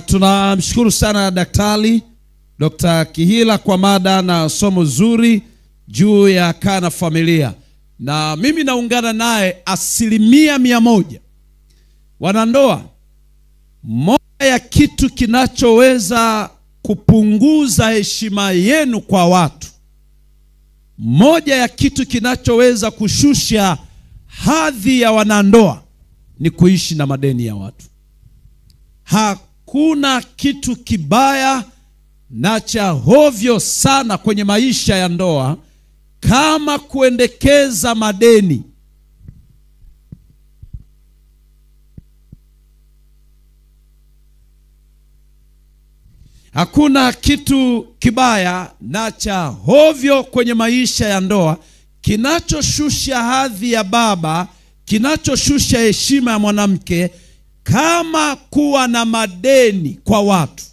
Tunamshukuru sana Daktari Dr. Kihila kwa mada na somo zuri juu ya kaa na familia. Na mimi naungana naye 100%. Wanandoa, moja ya kitu kinachoweza kupunguza heshima yenu kwa watu, moja ya kitu kinachoweza kushusha hadhi ya wanandoa ni kuishi na madeni ya watu. Hakuna kitu kibaya na cha hovyo sana kwenye maisha ya ndoa kama kuendekeza madeni. Hakuna kitu kibaya na cha hovyo kwenye maisha ya ndoa kinachoshusha hadhi ya baba, kinachoshusha heshima ya mwanamke kama kuwa na madeni kwa watu.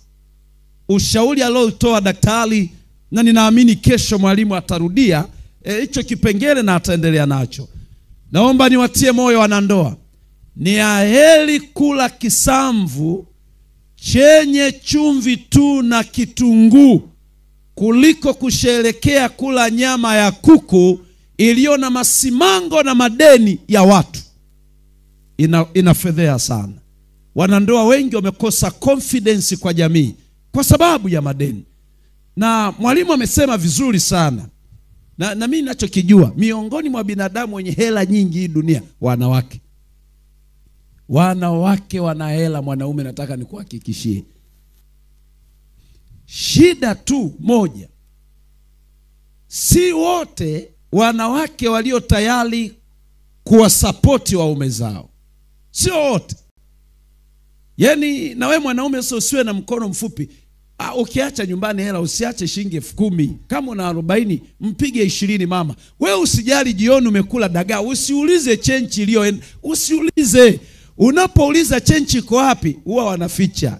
Ushauri aliotoa daktari, na ninaamini kesho mwalimu atarudia hicho kipengele na ataendelea nacho. Naomba niwatie moyo wanandoa. Ni aheri kula kisamvu chenye chumvi tu na kitunguu kuliko kusherekea kula nyama ya kuku iliyo na masimango na madeni ya watu. Inafedhea sana. Wanandoa wengi wamekosa confidence kwa jamii kwa sababu ya madeni. Na mwalimu amesema vizuri sana. Na mimi ninachokijua, miongoni mwa binadamu wenye hela nyingi hii dunia, wanawake. Wanawake wana hela, mwanaume nataka nikuhakikishie. Shida tu moja, si wote wanawake walio tayari kuwasapoti waume zao. Sio wote. Yaani na wewe mwanaume usiwe na mkono mfupi. Ukiacha nyumbani hela usiache shilingi 10,000. Kama una 40 mpige 20 mama. Wewe usijali jioni umekula dagaa, usiulize chenchi iliyo, usiulize. Unapouliza chenchi iko wapi, huwa wanaficha.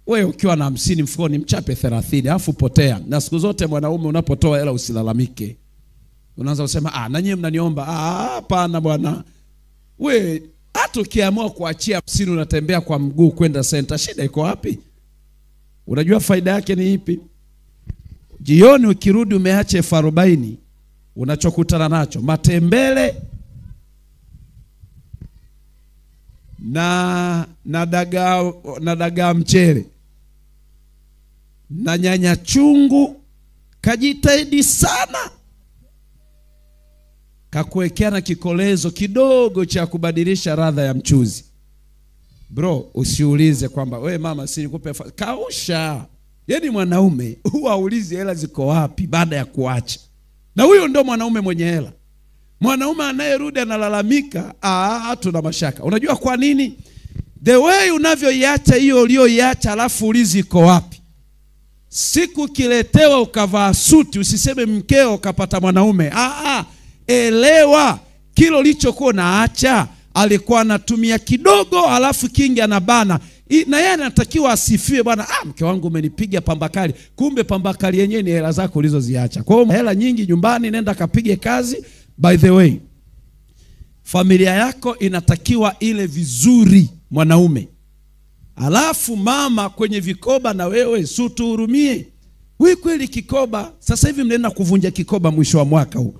Wewe ukiwa na 50 mfukoni mchape 30 alafu potea. Na siku zote mwanaume unapotoa hela usilalamike. Unaanza kusema na nyinyi mnaniomba. Hapana bwana. Wewe hata ukiamua kuachia 50 unatembea kwa mguu kwenda center, shida iko wapi? Unajua faida yake ni ipi? Jioni ukirudi umeacha 40, unachokutana nacho matembele na dagaa mchele na nyanya chungu. Kajitahidi sana kakuwekea na kikolezo kidogo cha kubadilisha ladha ya mchuzi. Bro, usiulize kwamba wewe mama si nikupe kausha. Yaani mwanaume huwa aulizi hela ziko wapi baada ya kuacha. Na huyo ndo mwanaume mwenye hela. Mwanaume anayerudi analalamika, tuna mashaka. Unajua kwa nini? The way unavyoiacha hiyo ulioiacha alafu ulizi iko wapi. Siku kiletewa ukavaa suti usiseme mkeo kapata mwanaume. Elewa kilo lichokuwa naacha alikuwa anatumia kidogo alafu kingi anabana. Na yeye anatakiwa asifiwe, bwana mke wangu umenipiga pambakali. Kumbe pambakali yenyewe ni hela zako ulizoziacha. Kwa hiyo hela nyingi nyumbani, nenda kapige kazi. By the way, familia yako inatakiwa ile vizuri mwanaume. Alafu mama kwenye vikoba na wewe sutuhurumie. Wewe kweli kikoba, sasa hivi mnaenda kuvunja kikoba mwisho wa mwaka huu.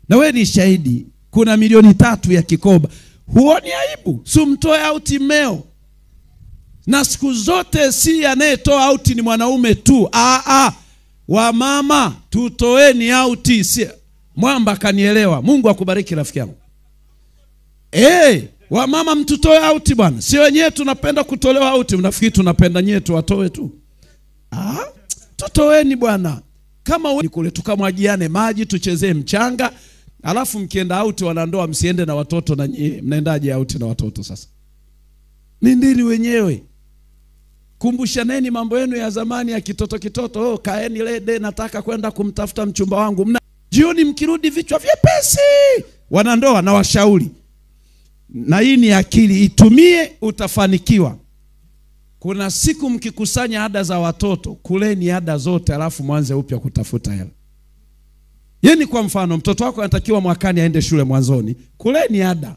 Na wewe ni shahidi, kuna 3 ya kikoba. Huoni aibu? Sumtoe auti mmeo. Na siku zote si anayetoa auti ni mwanaume tu. Wa mama tutoeni auti. Si Mwamba kanielewa. Mungu akubariki rafiki yangu. Wa mama mtutoe auti bwana. Si wenyewe tunapenda kutolewa auti. Mnafikiri tunapenda nyewe tuwatoe tu? Tutoeni bwana. Kama wewe kule tukamwagiane maji, tuchezee mchanga. Alafu mkienda auti wanandoa msiende na watoto, na mnaendaje auti na watoto sasa? Nindini wenyewe. Kumbushaneni mambo yenu ya zamani ya kitoto. Kaeni lede nataka kwenda kumtafuta mchumba wangu. Jioni mkirudi vichwa vyepesi. Wanandoa na washauri. Na hii ni akili, itumie utafanikiwa. Kuna siku mkikusanya ada za watoto, kuleni ada zote alafu mwanze upya kutafuta hela. Yaani kwa mfano mtoto wako anatakiwa mwakani aende shule mwanzoni, kuleni ada.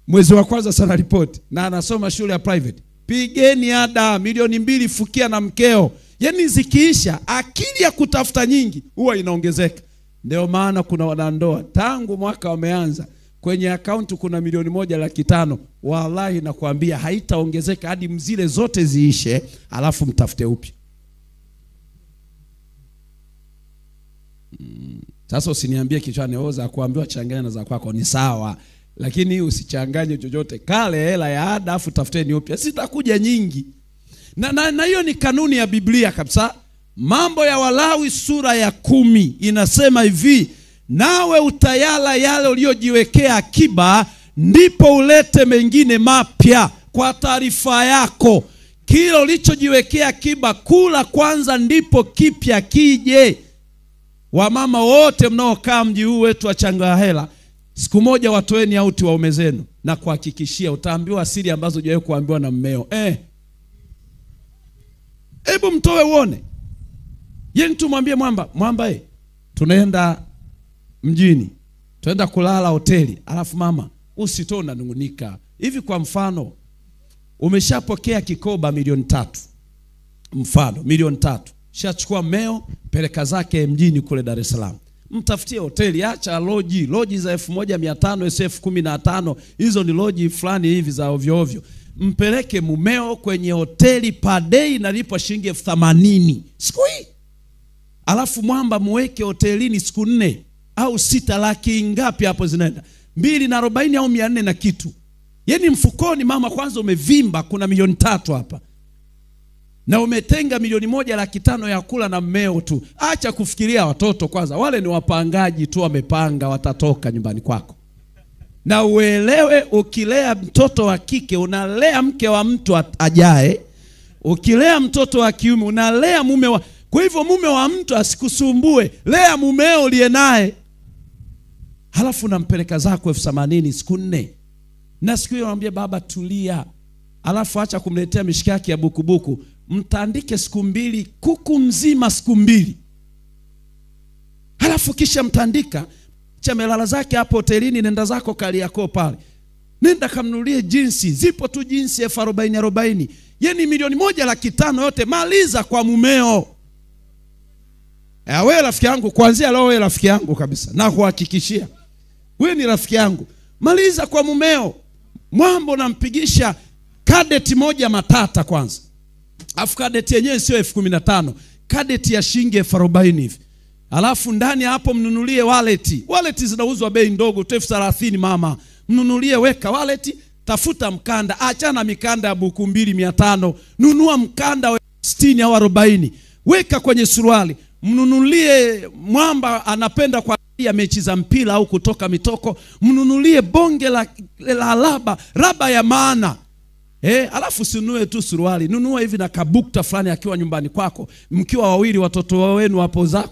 Mwezi wa kwanza sana report na anasoma shule ya private. pigeni ada, 2,000,000 fukia na mkeo. Yaani zikiisha, akili ya kutafuta nyingi huwa inaongezeka. Ndio maana kuna wanandoa tangu mwaka wameanza, kwenye akaunti kuna 1,500,000. Wallahi nakwambia haitaongezeka hadi mzile zote ziishe, alafu mtafute upya. Sasa usiniambie kichwani oza kuambiwa changanya na za kwako ni sawa, lakini usichanganye chochote. Kale hela ya ada afu tafuteni upya, sitakuja nyingi. Na hiyo ni kanuni ya Biblia kabisa. Mambo ya Walawi sura ya 10 inasema hivi, nawe utayala yale uliyojiwekea akiba, ndipo ulete mengine mapya. Kwa taarifa yako, kile ulichojiwekea akiba kula kwanza, ndipo kipya kije. Wamama wote mnaokaa mji huu wetu wa Changahela, siku moja watoeni auti waume zenu, na kuhakikishia utaambiwa siri ambazo hujawahi kuambiwa na mmeo. Hebu mtoe uone. Yeye tumwambie mwamba tunaenda mjini, tunaenda kulala hoteli, alafu mama usitoe unanungunika. Hivi kwa mfano, umeshapokea kikoba 3,000,000. Mfano 3,000,000. Shachukua mmeo, peleka zake mjini kule Dar es Salaam. Mtafutie hoteli, acha loji za 1,500 SF15. Hizo ni loji fulani hivi za ovyo ovyo. Mpeleke mumeo kwenye hoteli per day inalipwa shilingi 80,000 siku hii. Alafu mwamba muweke hotelini siku 4 au 6, laki ngapi hapo zinaenda? 240 au 400 na kitu. Yaani mfukoni mama kwanza umevimba, kuna 3,000,000 hapa. Na umetenga 1,500,000 ya kula na mmeo tu. Acha kufikiria watoto kwanza, wale ni wapangaji tu, wamepanga watatoka nyumbani kwako. Na uelewe, ukilea mtoto wa kike unalea mke wa mtu ajaye, ukilea mtoto wa kiume unalea mume wa. Kwa hivyo mume wa mtu asikusumbue, lea mumeo uliye naye. Halafu nampeleka zako 80,000 siku 4. Na siku hiyo anamwambia baba tulia. Alafu acha kumletea mishikaki ya bukubuku, mtandike siku 2, kuku mzima siku 2. Halafu kisha mtandika chamelala zake hapo hotelini, nenda zako Kariakoo pale. Nenda kamnulie jinsi, zipo tu jinsi 40,000. Yaani 1,500,000 yote maliza kwa mumeo. Wewe rafiki yangu, kuanzia leo wewe rafiki yangu kabisa. Na kuhakikishia, wewe ni rafiki yangu. Maliza kwa mumeo. Mwambo nampigisha kadeti moja matata kwanza. Afu kadeti yenyewe sio 15,000, kadeti ya shilingi 40,000 hivi. Alafu ndani hapo mnunulie wallet. Wallet zinauzwa bei ndogo tu 30,000 mama. Mnunulie, weka wallet, tafuta mkanda, achana mikanda ya buku 2,500. Nunua mkanda wa 60 au 40. Weka kwenye suruali. Mnunulie, mwamba anapenda kwa ya mechi za mpira au kutoka mitoko, mnunulie bonge la raba ya maana. Alafu sinunue tu suruali, nunua hivi na kabukta fulani akiwa nyumbani kwako, mkiwa wawili, watoto wenu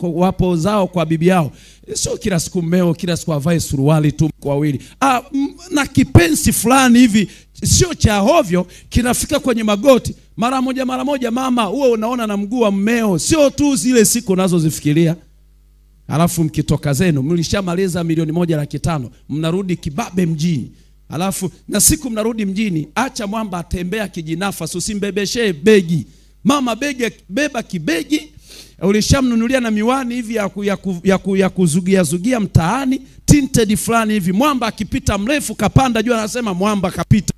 wapo zao kwa bibi yao. Sio kila siku mmeo kila siku avae suruali tu kwa wawili. Na kipensi fulani hivi sio cha hovyo, kinafika kwenye magoti. Mara moja mama, uwe unaona na mguu wa mmeo, sio tu zile siku unazozifikiria. Alafu mkitoka zenu mlishamaliza 1,500,000, mnarudi kibabe mjini. Alafu na siku mnarudi mjini, acha mwamba atembea kijinafasi, usimbebeshe begi. Mama beba kibegi, ulishamnunulia na miwani hivi ya kuzugia mtaani, tinted fulani hivi. Mwamba akipita mrefu kapanda juu anasema mwamba kapita.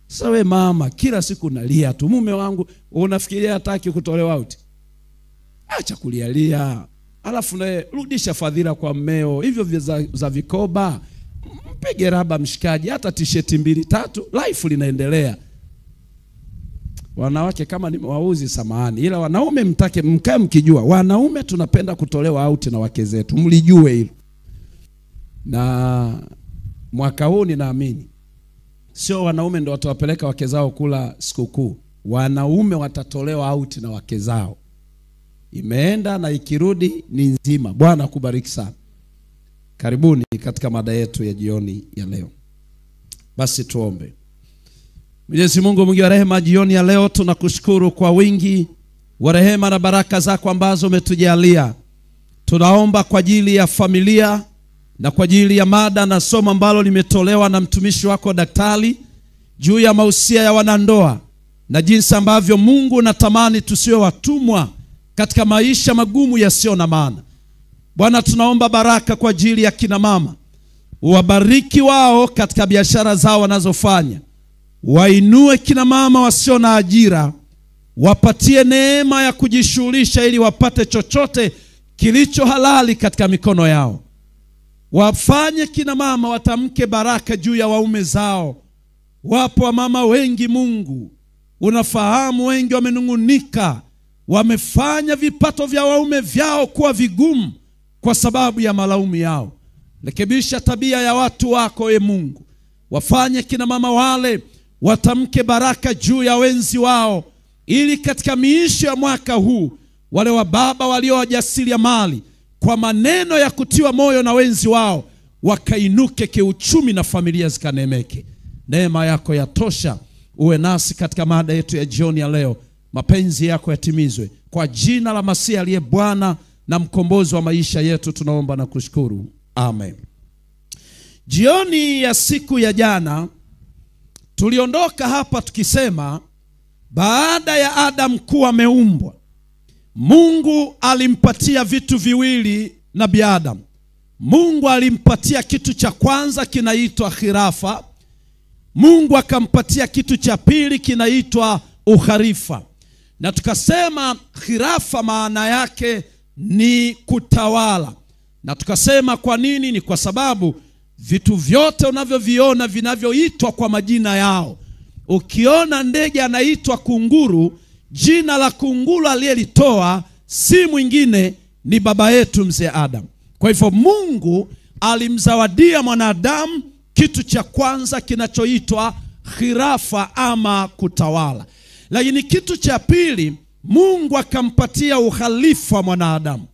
Sasa we mama kila siku nalia tu, mume wangu unafikiria hataki kutolewa out. Acha kulialia. Alafu na rudisha fadhila kwa mmeo. Hivyo za vikoba, mpige raba mshikaji, hata t-shirt 2-3, life linaendelea. Wanawake kama ni wauzi samahani, ila wanaume mkae mkijua wanaume tunapenda kutolewa out na wake zetu, mlijue hilo. Na mwaka huu ninaamini sio wanaume ndio watawapeleka wake zao kula sikukuu, wanaume watatolewa out na wake zao. Imeenda na ikirudi ni nzima. Bwana akubariki sana. Karibuni katika mada yetu ya jioni ya leo. Basi tuombe. Mwenyezi Mungu mwingi wa rehema, jioni ya leo tunakushukuru kwa wingi wa rehema na baraka zako ambazo umetujalia. Tunaomba kwa ajili ya familia na kwa ajili ya mada na somo ambalo limetolewa na mtumishi wako daktari, juu ya mahusia ya wanandoa na jinsi ambavyo Mungu anatamani tusiwe watumwa katika maisha magumu yasiyo na maana. Bwana, tunaomba baraka kwa ajili ya kina mama. Uwabariki wao katika biashara zao wanazofanya. Wainue kina mama wasio na ajira. Wapatie neema ya kujishughulisha ili wapate chochote kilicho halali katika mikono yao. Wafanye kina mama watamke baraka juu ya waume zao. Wapo wa mama wengi Mungu, unafahamu, wengi wamenungunika, wamefanya vipato vya waume vyao kuwa vigumu kwa sababu ya malaumu yao. Rekebisha tabia ya watu wako Mungu. Wafanye kina mama wale watamke baraka juu ya wenzi wao, ili katika miisho ya mwaka huu wale wa baba walio wajasiriamali kwa maneno ya kutiwa moyo na wenzi wao wakainuke kiuchumi na familia zikanemeke. Neema yako yatosha. Uwe nasi katika mada yetu ya jioni ya leo. Mapenzi yako yatimizwe kwa jina la Masihi aliye Bwana na mkombozi wa maisha yetu, tunaomba na kushukuru. Amen. Jioni ya siku ya jana tuliondoka hapa tukisema baada ya Adam kuwa ameumbwa, Mungu alimpatia vitu viwili Nabii Adam. Mungu alimpatia kitu cha kwanza kinaitwa khirafa. Mungu akampatia kitu cha pili kinaitwa ukharifa. Na tukasema khirafa maana yake ni kutawala. Na tukasema kwa nini? Ni kwa sababu vitu vyote unavyoviona vinavyoitwa kwa majina yao. Ukiona ndege anaitwa kunguru, jina la kunguru aliyelitoa si mwingine ni baba yetu mzee Adam. Kwa hivyo Mungu alimzawadia mwanadamu kitu cha kwanza kinachoitwa khirafa ama kutawala. Lakini kitu cha pili Mungu akampatia ukhalifa mwanadamu.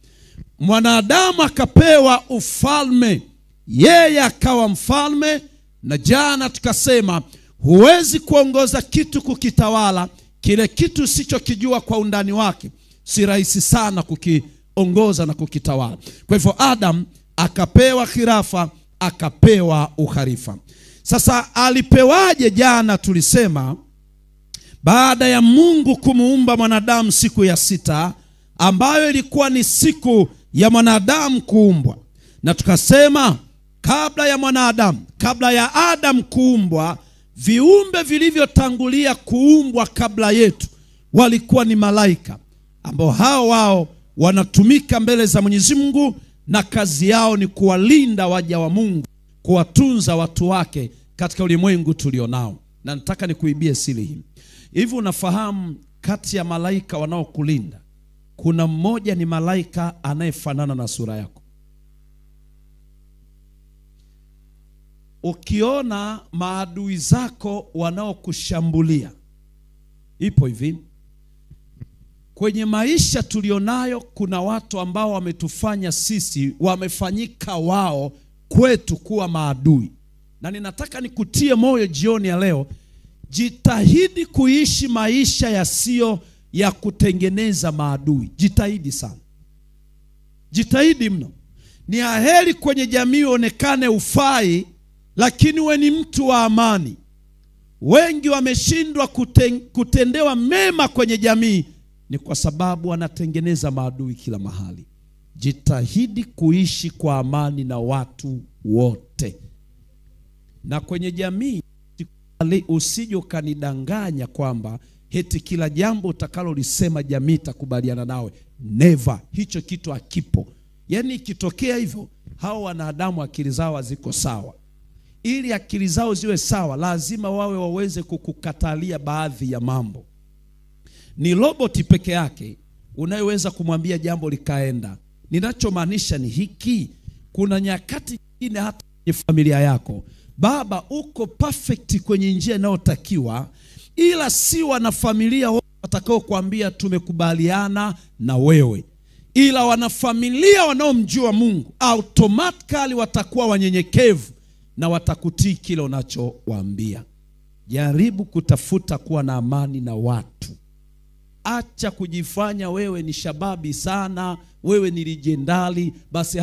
Mwanadamu akapewa ufalme. Yeye akawa mfalme. Na jana tukasema huwezi kuongoza kitu kukitawala, kile kitu usichokijua kwa undani wake si rahisi sana kukiongoza na kukitawala. Kwa hivyo Adam akapewa khirafa, akapewa ukhalifa. Sasa alipewaje? Jana tulisema baada ya Mungu kumuumba mwanadamu siku ya 6 ambayo ilikuwa ni siku ya mwanadamu kuumbwa. Na tukasema kabla ya Adam kuumbwa, viumbe vilivyotangulia kuumbwa kabla yetu walikuwa ni malaika, ambao hao wao wanatumika mbele za Mwenyezi Mungu na kazi yao ni kuwalinda waja wa Mungu, kuwatunza watu wake katika ulimwengu tulionao. Na nataka nikuibie siri hii. Hivi unafahamu kati ya malaika wanaokulinda kuna mmoja ni malaika anayefanana na sura yako? Ukiona maadui zako wanaokushambulia, ipo hivi, kwenye maisha tulionayo kuna watu ambao wametufanya sisi, wamefanyika wao kwetu kuwa maadui. Na ninataka nikutie moyo jioni ya leo, jitahidi kuishi maisha yasiyo ya kutengeneza maadui. Jitahidi sana. Jitahidi mno. Ni aheri kwenye jamii onekane ufai, lakini we ni mtu wa amani. Wengi wameshindwa kutendewa mema kwenye jamii ni kwa sababu wanatengeneza maadui kila mahali. Jitahidi kuishi kwa amani na watu wote. Na kwenye jamii usije ukanidanganya kwamba heti kila jambo utakalolisema jamii itakubaliana nawe. Never. Hicho kitu hakipo. Yaani ikitokea hivyo, hao wanadamu akili zao haziko sawa. Ili akili zao ziwe sawa, lazima wawe waweze kukukatalia baadhi ya mambo. Ni roboti peke yake unayeweza kumwambia jambo likaenda. Ninachomaanisha ni hiki: kuna nyakati nyingine hata kwenye familia yako, baba uko perfect kwenye njia inayotakiwa, ila si wanafamilia wote watakao kuambia tumekubaliana na wewe. Ila wanafamilia wanaomjua Mungu automatically watakuwa wanyenyekevu na watakutii kile unachowaambia. Jaribu kutafuta kuwa na amani na watu. Acha kujifanya wewe ni shababi sana, wewe ni legendari. Basi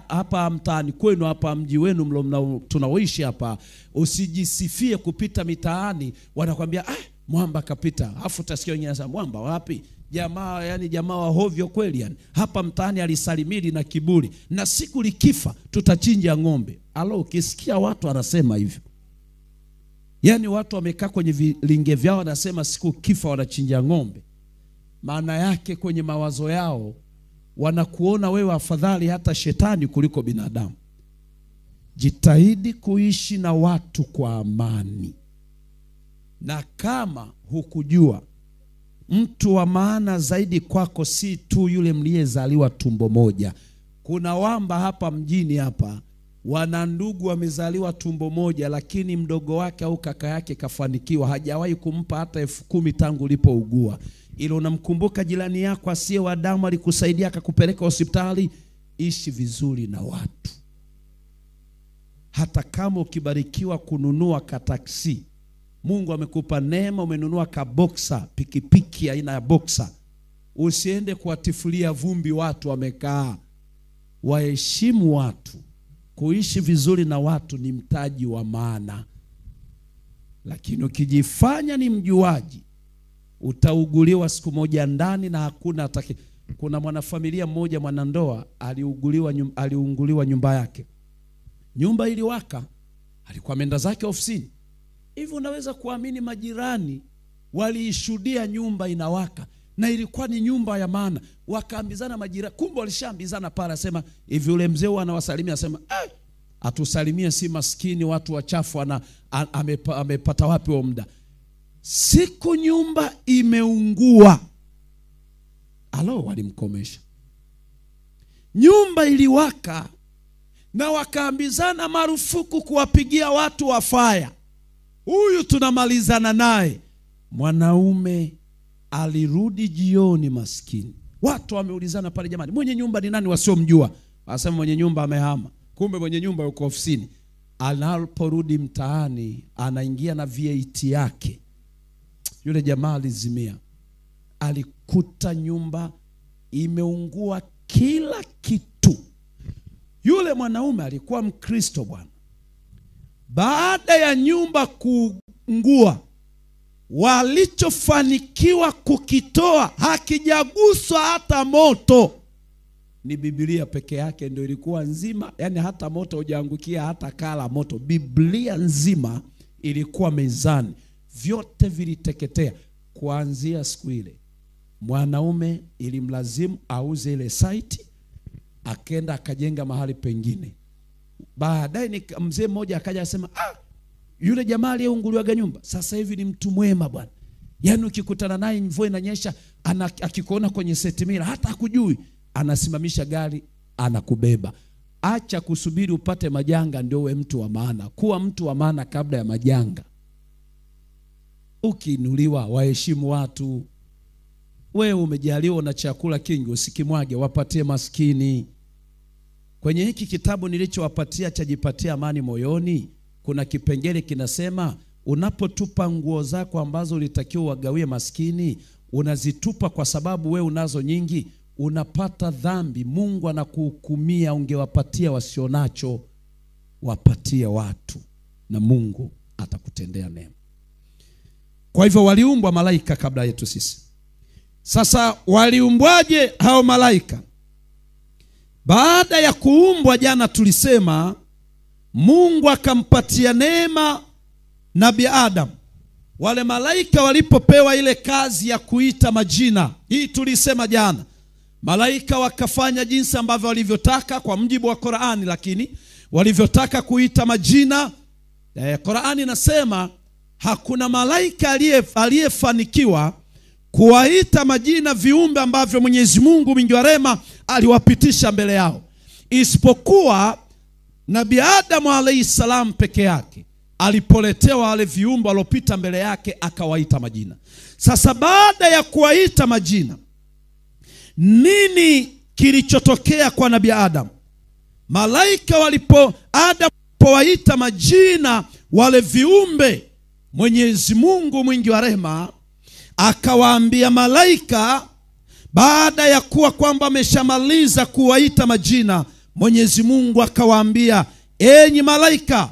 hapa mtaani kwenu, hapa mji wenu tunaoishi hapa, usijisifie kupita mitaani. Wanakuambia Mwamba kapita. Afu utasikia wengine wanasema Mwamba wapi? Jamaa, yani jamaa wa hovyo kweli yani. Hapa mtaani alisalimili na kiburi. Na siku likifa tutachinja ng'ombe. Alo, ukisikia watu wanasema hivyo, yani watu wamekaa kwenye vilinge vyao wanasema siku kifa wanachinja ng'ombe, maana yake kwenye mawazo yao wanakuona wewe afadhali hata shetani kuliko binadamu. Jitahidi kuishi na watu kwa amani. Na kama hukujua, mtu wa maana zaidi kwako si tu yule mliyezaliwa tumbo moja. Kuna wamba hapa mjini hapa, wana ndugu wamezaliwa tumbo moja, lakini mdogo wake au kaka yake kafanikiwa, hajawahi kumpa hata 10,000 tangu ulipougua. Ile unamkumbuka jirani yako asiye wa damu alikusaidia akakupeleka hospitali. Ishi vizuri na watu. Hata kama ukibarikiwa kununua kataksi, Mungu amekupa neema, umenunua kaboksa, pikipiki aina ya boksa, usiende kuwatifulia vumbi watu wamekaa. Waheshimu watu. Kuishi vizuri na watu ni mtaji wa maana. Lakini ukijifanya ni mjuaji, utauguliwa siku moja ndani na hakuna ataki. Kuna mwanafamilia mmoja, mwanandoa, aliunguliwa nyumba yake. Nyumba iliwaka, alikuwa ameenda zake ofisini. Hivi unaweza kuamini majirani waliishuhudia nyumba inawaka, na ilikuwa ni nyumba ya maana. Wakaambizana majirani, kumbe walishaambizana pale, asema hivi yule mzee anawasalimia, asema atusalimie, si maskini watu wachafu, amepata wapi wa muda. Siku nyumba imeungua, alo, walimkomesha. Nyumba iliwaka na wakaambizana marufuku kuwapigia watu wa fire. Huyu tunamalizana naye. Mwanaume alirudi jioni maskini. Watu wameulizana pale, jamani, mwenye nyumba ni nani wasiomjua? Wasema mwenye nyumba amehama. Kumbe mwenye nyumba yuko ofisini. Anaporudi mtaani, anaingia na VAT yake. Yule jamaa alizimia. Alikuta nyumba imeungua kila kitu. Yule mwanaume alikuwa Mkristo bwana. Baada ya nyumba kuungua, walichofanikiwa kukitoa hakijaguswa hata moto. Ni Biblia peke yake ndio ilikuwa nzima, yani hata moto hujaangukia, hata kala moto. Biblia nzima ilikuwa mezani, vyote viliteketea. Kuanzia siku ile, mwanaume ilimlazimu auze ile site, akenda akajenga mahali pengine. Baadaye ni mzee mmoja akaja asema, yule jamaa aliyeunguliwaga nyumba sasa hivi ni mtu mwema bwana. Yaani ukikutana naye mvua inanyesha, akikuona kwenye setimira hata hakujui, anasimamisha gari anakubeba. Acha kusubiri upate majanga ndio uwe mtu wa maana. Kuwa mtu wa maana kabla ya majanga. Ukiinuliwa, waheshimu watu. Wewe umejaliwa na chakula kingi, usikimwage, wapatie maskini. Kwenye hiki kitabu nilichowapatia cha Jipatie Amani Moyoni, kuna kipengele kinasema, unapotupa nguo zako ambazo ulitakiwa wagawie maskini, unazitupa kwa sababu we unazo nyingi, unapata dhambi. Mungu anakuhukumia. Ungewapatia wasionacho, wapatie watu, na Mungu atakutendea neema. Kwa hivyo waliumbwa malaika kabla yetu sisi. Sasa waliumbwaje hao malaika? Baada ya kuumbwa, jana tulisema Mungu akampatia neema Nabii Adam. Wale malaika walipopewa ile kazi ya kuita majina, hii tulisema jana, malaika wakafanya jinsi ambavyo walivyotaka kwa mujibu wa Qur'ani, lakini walivyotaka kuita majina, Qur'ani inasema hakuna malaika aliyefanikiwa kuwaita majina viumbe ambavyo Mwenyezi Mungu mwingi wa rehema aliwapitisha mbele yao, isipokuwa Nabii Adam alayhi salam peke yake. Alipoletewa wale viumbe walopita mbele yake, akawaita majina. Sasa baada ya kuwaita majina, nini kilichotokea kwa Nabii Adam? Malaika Adam alipowaita majina wale viumbe, Mwenyezi Mungu mwingi wa rehema akawaambia malaika, baada ya kuwa kwamba ameshamaliza kuwaita majina, Mwenyezi Mungu akawaambia, enyi malaika,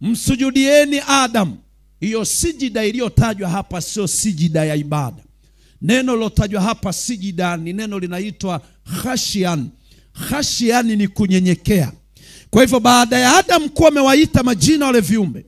msujudieni Adam. Hiyo sijida iliyotajwa hapa sio sijida ya ibada. Neno lilotajwa hapa sijida ni neno linaitwa khashian. Khashian ni kunyenyekea. Kwa hivyo baada ya Adam kuwa amewaita majina wale viumbe,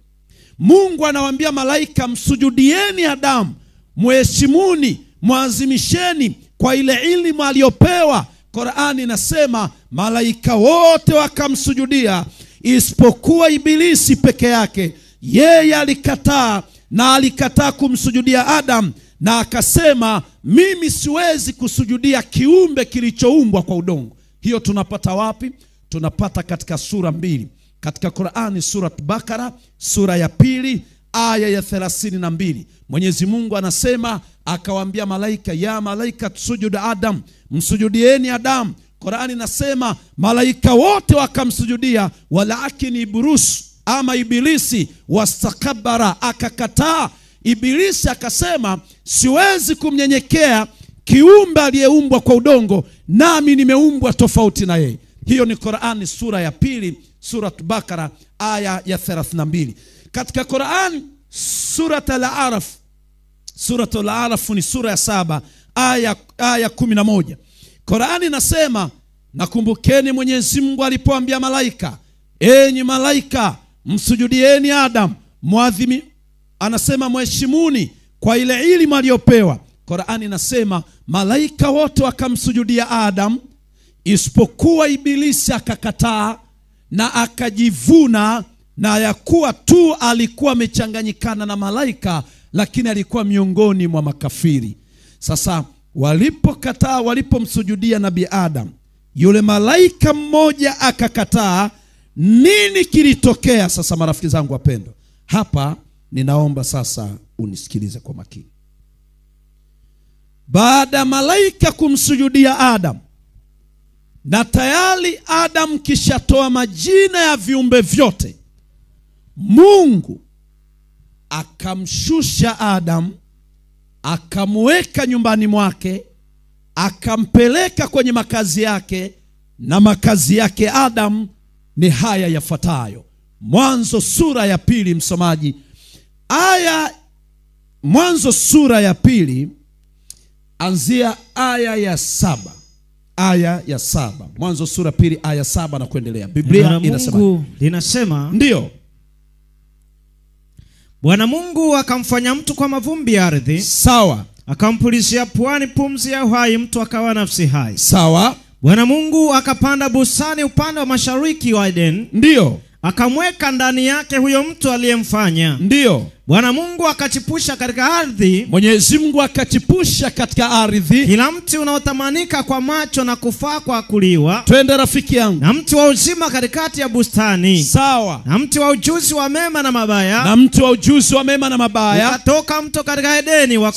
Mungu anawaambia malaika, msujudieni Adam, muheshimuni, muazimisheni kwa ile elimu aliyopewa. Qur'ani inasema malaika wote wakamsujudia isipokuwa Ibilisi peke yake. Yeye alikataa kumsujudia Adam, na akasema, mimi siwezi kusujudia kiumbe kilichoumbwa kwa udongo. Hiyo tunapata wapi? Tunapata katika sura 2 katika Qur'ani, sura Bakara, sura ya 2 aya ya 32. Mwenyezi Mungu anasema, akawaambia malaika, ya malaika tusujudu Adam, msujudieni Adam. Qur'ani nasema malaika wote wakamsujudia, walakini Ibilisi wastakbara, akakataa. Ibilisi akasema, siwezi kumnyenyekea kiumbe aliyeumbwa kwa udongo, nami nimeumbwa tofauti na yeye. Hiyo ni Qur'ani sura ya 2 sura Bakara aya ya 32. Katika Qur'ani suratul Araf ni sura ya 7 aya 11. Qur'ani nasema, nakumbukeni Mwenyezi Mungu alipoambia malaika, enyi malaika, msujudieni Adam, anasema mheshimuni kwa ile elimu aliyopewa. Qur'ani nasema malaika wote wakamsujudia Adam isipokuwa Ibilisi akakataa na akajivuna, na yakuwa tu alikuwa amechanganyikana na malaika, lakini alikuwa miongoni mwa makafiri. Sasa walipokataa, walipomsujudia Nabii Adam, yule malaika mmoja akakataa. Nini kilitokea? Sasa marafiki zangu wapendwa, hapa ninaomba sasa unisikilize kwa makini. Baada malaika kumsujudia Adam, na tayari Adam kishatoa majina ya viumbe vyote, Mungu akamshusha Adam, akamweka nyumbani mwake, akampeleka kwenye makazi yake, na makazi yake Adam ni haya yafuatayo. Mwanzo sura ya 2, msomaji, Mwanzo sura ya 2 anzia aya ya 7. Aya ya 7. Mwanzo sura 2 aya 7 na kuendelea. Biblia linasema, ndio, Bwana Mungu akamfanya mtu kwa mavumbi ya ardhi. Sawa. Akampulizia puani pumzi ya uhai, mtu akawa nafsi hai. Sawa. Bwana Mungu akapanda bustani upande wa mashariki wa Eden. Ndio. Akamweka ndani yake huyo mtu aliyemfanya. Ndio. Bwana Mungu akachipusha katika ardhi. Mwenyezi Mungu akachipusha katika ardhi kila mti unaotamanika kwa macho na kufaa kwa kuliwa. Twende rafiki yangu. Na mti wa uzima katikati ya bustani. Sawa. Na mti wa ujuzi wa mema na mabaya. Na mti wa ujuzi wa mema na mabaya. Ukatoka mto katika Edeni wa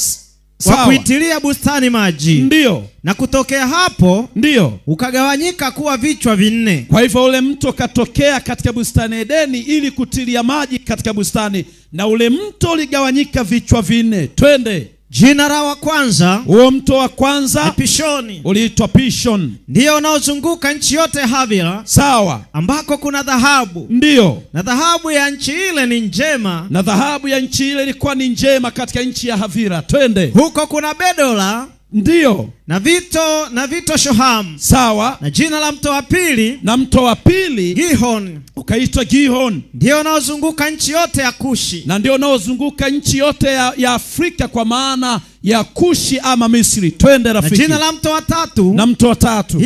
kuitilia bustani maji. Ndio. Na kutokea hapo, ndio, ukagawanyika kuwa vichwa 4. Kwa hivyo ule mto katokea katika bustani Edeni ili kutilia maji katika bustani, na ule mto uligawanyika vichwa 4. Twende. Jina la wa kwanza, huo mto wa kwanza Pishoni, uliitwa Pishon. Ndio unaozunguka nchi yote Havila. Sawa. Ambako kuna dhahabu. Ndio. Na dhahabu ya nchi ile ni njema. Na dhahabu ya nchi ile ilikuwa ni njema katika nchi ya Havila. Twende. Huko kuna bedola. Ndio. Na vito shohamu. Sawa. Na jina la mto wa pili, na mto wa pili Gihon, ukaitwa Gihon. Ndio unaozunguka nchi yote ya Kushi. Na ndio unaozunguka nchi yote ya Afrika, kwa maana ya Kushi ama Misri. Twende rafiki. Na jina la mto wa tatu, na mto wa tatu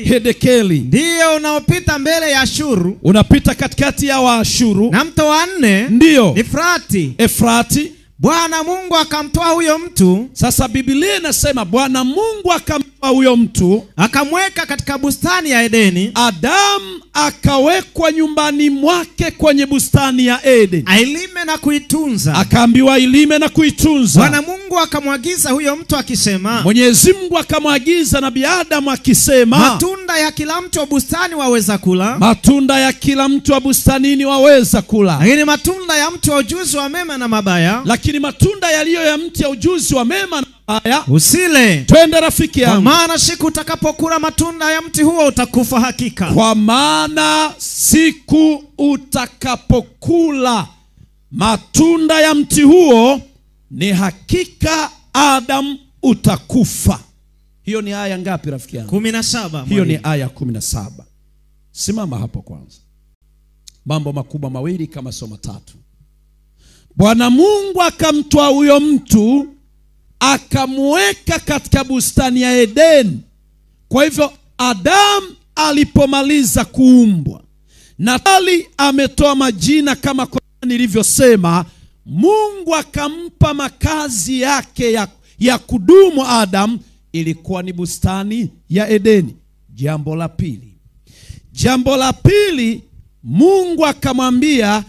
Hidekeli. Ndio unaopita mbele ya Ashuru, unapita katikati ya Waashuru. Na mto wa 4 ndio Efrati. Bwana Mungu akamtoa huyo mtu. Sasa Biblia inasema Bwana Mungu akamtoa huyo mtu, akamweka katika bustani ya Edeni. Adamu akawekwa nyumbani mwake kwenye bustani ya Edeni, ailime na kuitunza. Akaambiwa ilime na kuitunza. Bwana Mungu akamwagiza huyo mtu akisema, Mwenyezi Mungu akamwagiza Nabii Adamu akisema, matunda ya kila mtu wa bustani waweza kula, matunda ya kila mtu wa bustanini waweza kula, lakini matunda ya mti wa ujuzi wa mema na mabaya, lakini matunda yaliyo ya mti ya ujuzi wa mema na mabaya usile. Twende rafiki yangu. Kwa maana siku utakapokula matunda ya mti huo utakufa hakika. Kwa maana siku utakapokula matunda ya mti huo ni hakika Adam utakufa. Hiyo ni aya ngapi rafiki yangu? 17. Hiyo ni aya 17. Simama hapo kwanza. Mambo makubwa mawili kama soma tatu. Bwana Mungu akamtoa huyo mtu akamweka katika bustani ya Edeni. Kwa hivyo Adam alipomaliza kuumbwa, Natali ametoa majina kama nilivyosema, Mungu akampa makazi yake ya kudumu Adam, ilikuwa ni bustani ya Edeni. Jambo la pili, Mungu akamwambia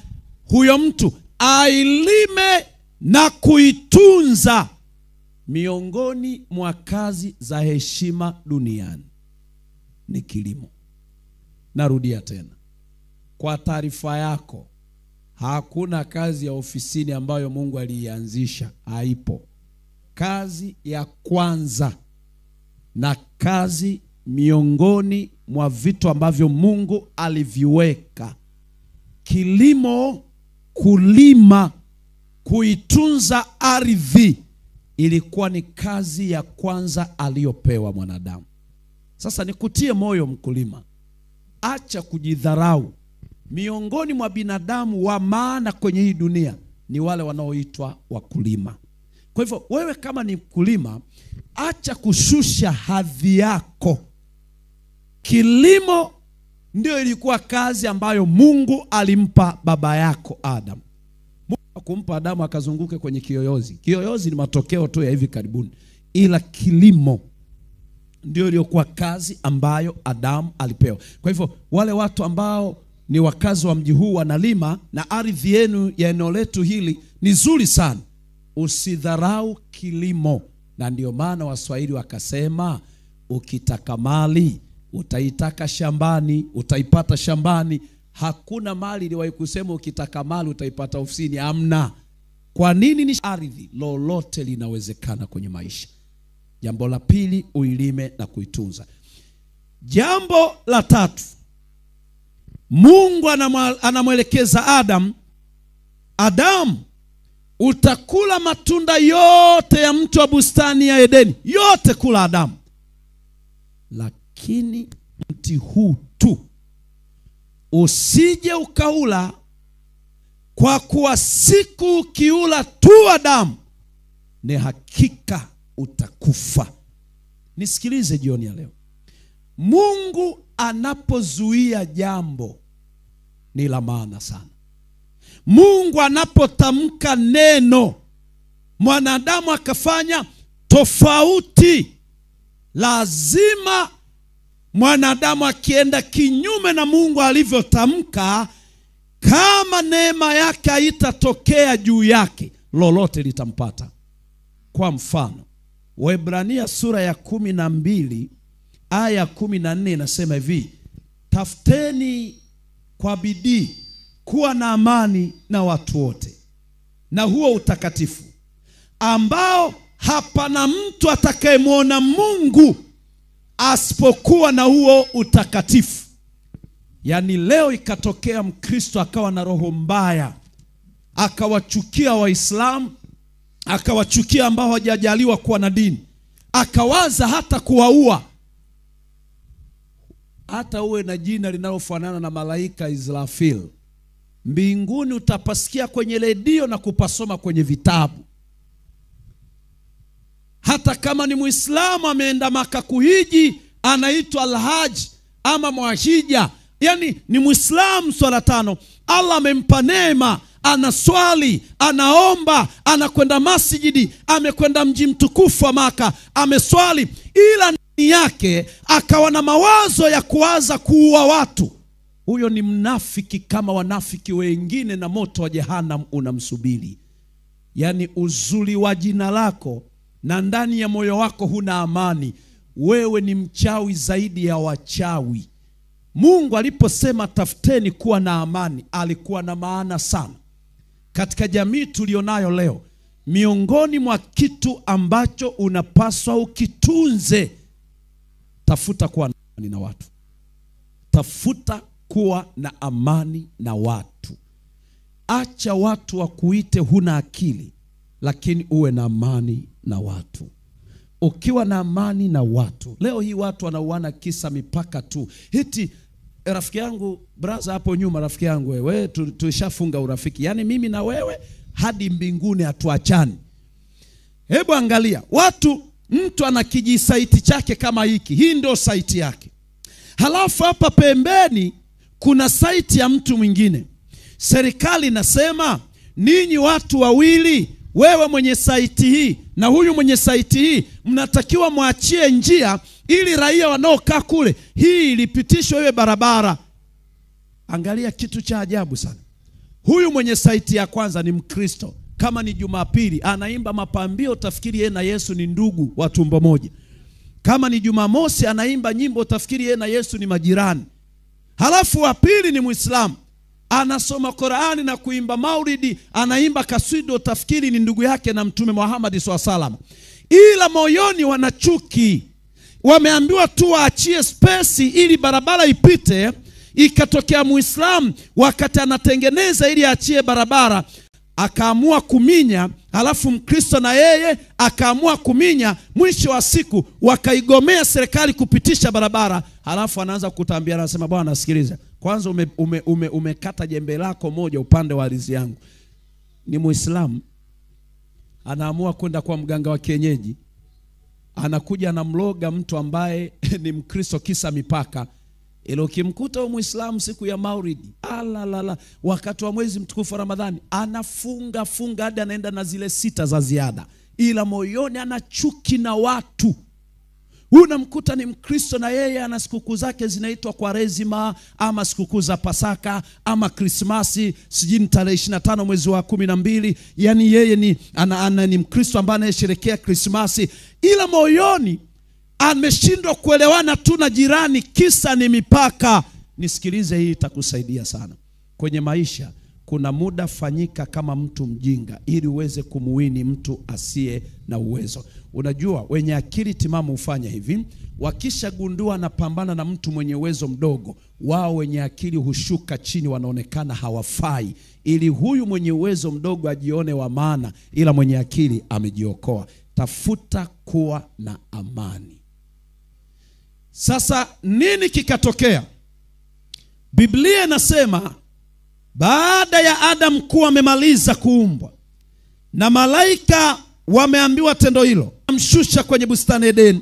huyo mtu ailime na kuitunza. Miongoni mwa kazi za heshima duniani ni kilimo. Narudia tena, kwa taarifa yako, hakuna kazi ya ofisini ambayo Mungu aliianzisha haipo. Kazi ya kwanza na kazi miongoni mwa vitu ambavyo Mungu aliviweka, kilimo, kulima, kuitunza ardhi, ilikuwa ni kazi ya kwanza aliyopewa mwanadamu. Sasa nikutie moyo mkulima, acha kujidharau. Miongoni mwa binadamu wa maana kwenye hii dunia ni wale wanaoitwa wakulima. Kwa hivyo wewe kama ni mkulima, acha kushusha hadhi yako. Kilimo ndio ilikuwa kazi ambayo Mungu alimpa baba yako Adam. Mungu kumpa Adamu akazunguke kwenye kiyoyozi. Kiyoyozi ni matokeo tu ya hivi karibuni, ila kilimo ndio iliyokuwa kazi ambayo Adamu alipewa. Kwa hivyo wale watu ambao ni wakazi wa mji huu wanalima, na ardhi yenu ya eneo letu hili ni nzuri sana, usidharau kilimo. Na ndio maana Waswahili wakasema, ukitaka mali utaitaka shambani, utaipata shambani. Hakuna mali iliwahi kusema ukitaka mali utaipata ofisini. Amna. Kwa nini? Ni ardhi. Lolote linawezekana kwenye maisha. Jambo la pili, uilime na kuitunza. Jambo la tatu, Mungu anamwelekeza Adam, utakula matunda yote ya mti wa bustani ya Edeni. Yote kula Adam, lakini mti huu tu usije ukaula, kwa kuwa siku ukiula tu Adam, ni hakika utakufa. Nisikilize jioni ya leo. Mungu anapozuia jambo ni la maana sana. Mungu anapotamka neno, mwanadamu akafanya tofauti, lazima mwanadamu akienda kinyume na Mungu alivyotamka, kama neema yake haitatokea juu yake, lolote litampata. Kwa mfano, Waebrania sura ya 12 aya 14 inasema hivi, tafuteni kwa bidii kuwa na amani na watu wote, na huo utakatifu ambao hapana mtu atakayemwona Mungu asipokuwa na huo utakatifu. Yaani leo ikatokea Mkristo akawa na roho mbaya, akawachukia Waislamu, akawachukia ambao hawajajaliwa kuwa na dini, akawaza hata kuwaua. Hata uwe na jina linalofanana na malaika Israfil, mbinguni utapasikia kwenye redio na kupasoma kwenye vitabu. Hata kama ni Muislamu ameenda Maka kuhiji, anaitwa Alhaji ama Mwahija, yani ni Muislamu swala 5, Allah amempa neema, anaswali, anaomba, anakwenda masjidi, amekwenda mji mtukufu wa Maka, ameswali, ila yake akawa na mawazo ya kuanza kuua watu, huyo ni mnafiki kama wanafiki wengine, na moto wa jehanamu unamsubiri. Yaani uzuri wa jina lako na ndani ya moyo wako huna amani, wewe ni mchawi zaidi ya wachawi. Mungu aliposema tafuteni kuwa na amani, alikuwa na maana sana. Katika jamii tulionayo leo, miongoni mwa kitu ambacho unapaswa ukitunze, tafuta kuwa na amani na watu. Tafuta kuwa na amani na watu. Acha watu wakuite huna akili, lakini uwe na amani na watu. Ukiwa na amani na watu, leo hii watu wanauana kisa mipaka tu. Hiti rafiki yangu, brother hapo nyuma, rafiki yangu wewe, tulishafunga urafiki. Yaani mimi na wewe hadi mbinguni hatuachani. Hebu angalia, mtu ana kijisaiti chake kama hiki. Hii ndio saiti yake. Halafu hapa pembeni kuna saiti ya mtu mwingine. Serikali nasema, ninyi watu wawili, wewe mwenye saiti hii na huyu mwenye saiti hii, mnatakiwa muachie njia ili raia wanaokaa kule hii ilipitishwe iwe barabara. Angalia kitu cha ajabu sana. Huyu mwenye saiti ya kwanza ni Mkristo. Kama ni Jumapili anaimba mapambio, utafikiri yeye na Yesu ni ndugu wa tumbo moja. Kama ni Jumamosi anaimba nyimbo, utafikiri yeye na Yesu ni majirani. Halafu wa pili ni Muislamu, anasoma Qur'ani na kuimba maulidi, anaimba kaswida, utafikiri ni ndugu yake na Mtume Muhammad SAW. Ila moyoni wanachuki. Wameambiwa tu waachie space ili barabara ipite. Ikatokea Muislamu wakati anatengeneza ili achie barabara, akaamua kuminya. Halafu Mkristo na yeye akaamua kuminya. Mwisho wa siku wakaigomea serikali kupitisha barabara. Halafu anaanza kutambia, anasema, bwana sikiliza, kwanza umekata jembe lako moja upande wa ardhi yangu. Ni Muislamu anaamua kwenda kwa mganga wa kienyeji, anakuja anamloga mtu ambaye ni Mkristo kisa mipaka. Ile ukimkuta Muislamu siku ya Maulidi, wakati wa mwezi mtukufu wa Ramadhani, anafunga hadi anaenda na zile 6 za ziada, ila moyoni ana chuki na watu. Unamkuta ni Mkristo na yeye ana sikukuu zake zinaitwa Kwaresima, ama sikukuu za Pasaka, ama Krismasi, sijini tarehe 25 mwezi wa 12. Yani yeye ni Mkristo ambaye anasherehekea Krismasi, ila moyoni ameshindwa kuelewana tu na jirani, kisa ni mipaka. Nisikilize, hii itakusaidia sana kwenye maisha. Kuna muda fanyika kama mtu mjinga ili uweze kumuwini mtu asiye na uwezo. Unajua wenye akili timamu hufanya hivi: wakisha gundua na pambana na mtu mwenye uwezo mdogo, wao wenye akili hushuka chini, wanaonekana hawafai, ili huyu mwenye uwezo mdogo ajione wa maana, ila mwenye akili amejiokoa. Tafuta kuwa na amani. Sasa nini kikatokea? Biblia inasema baada ya Adam kuwa amemaliza kuumbwa na malaika wameambiwa tendo hilo, amshusha kwenye bustani Edeni.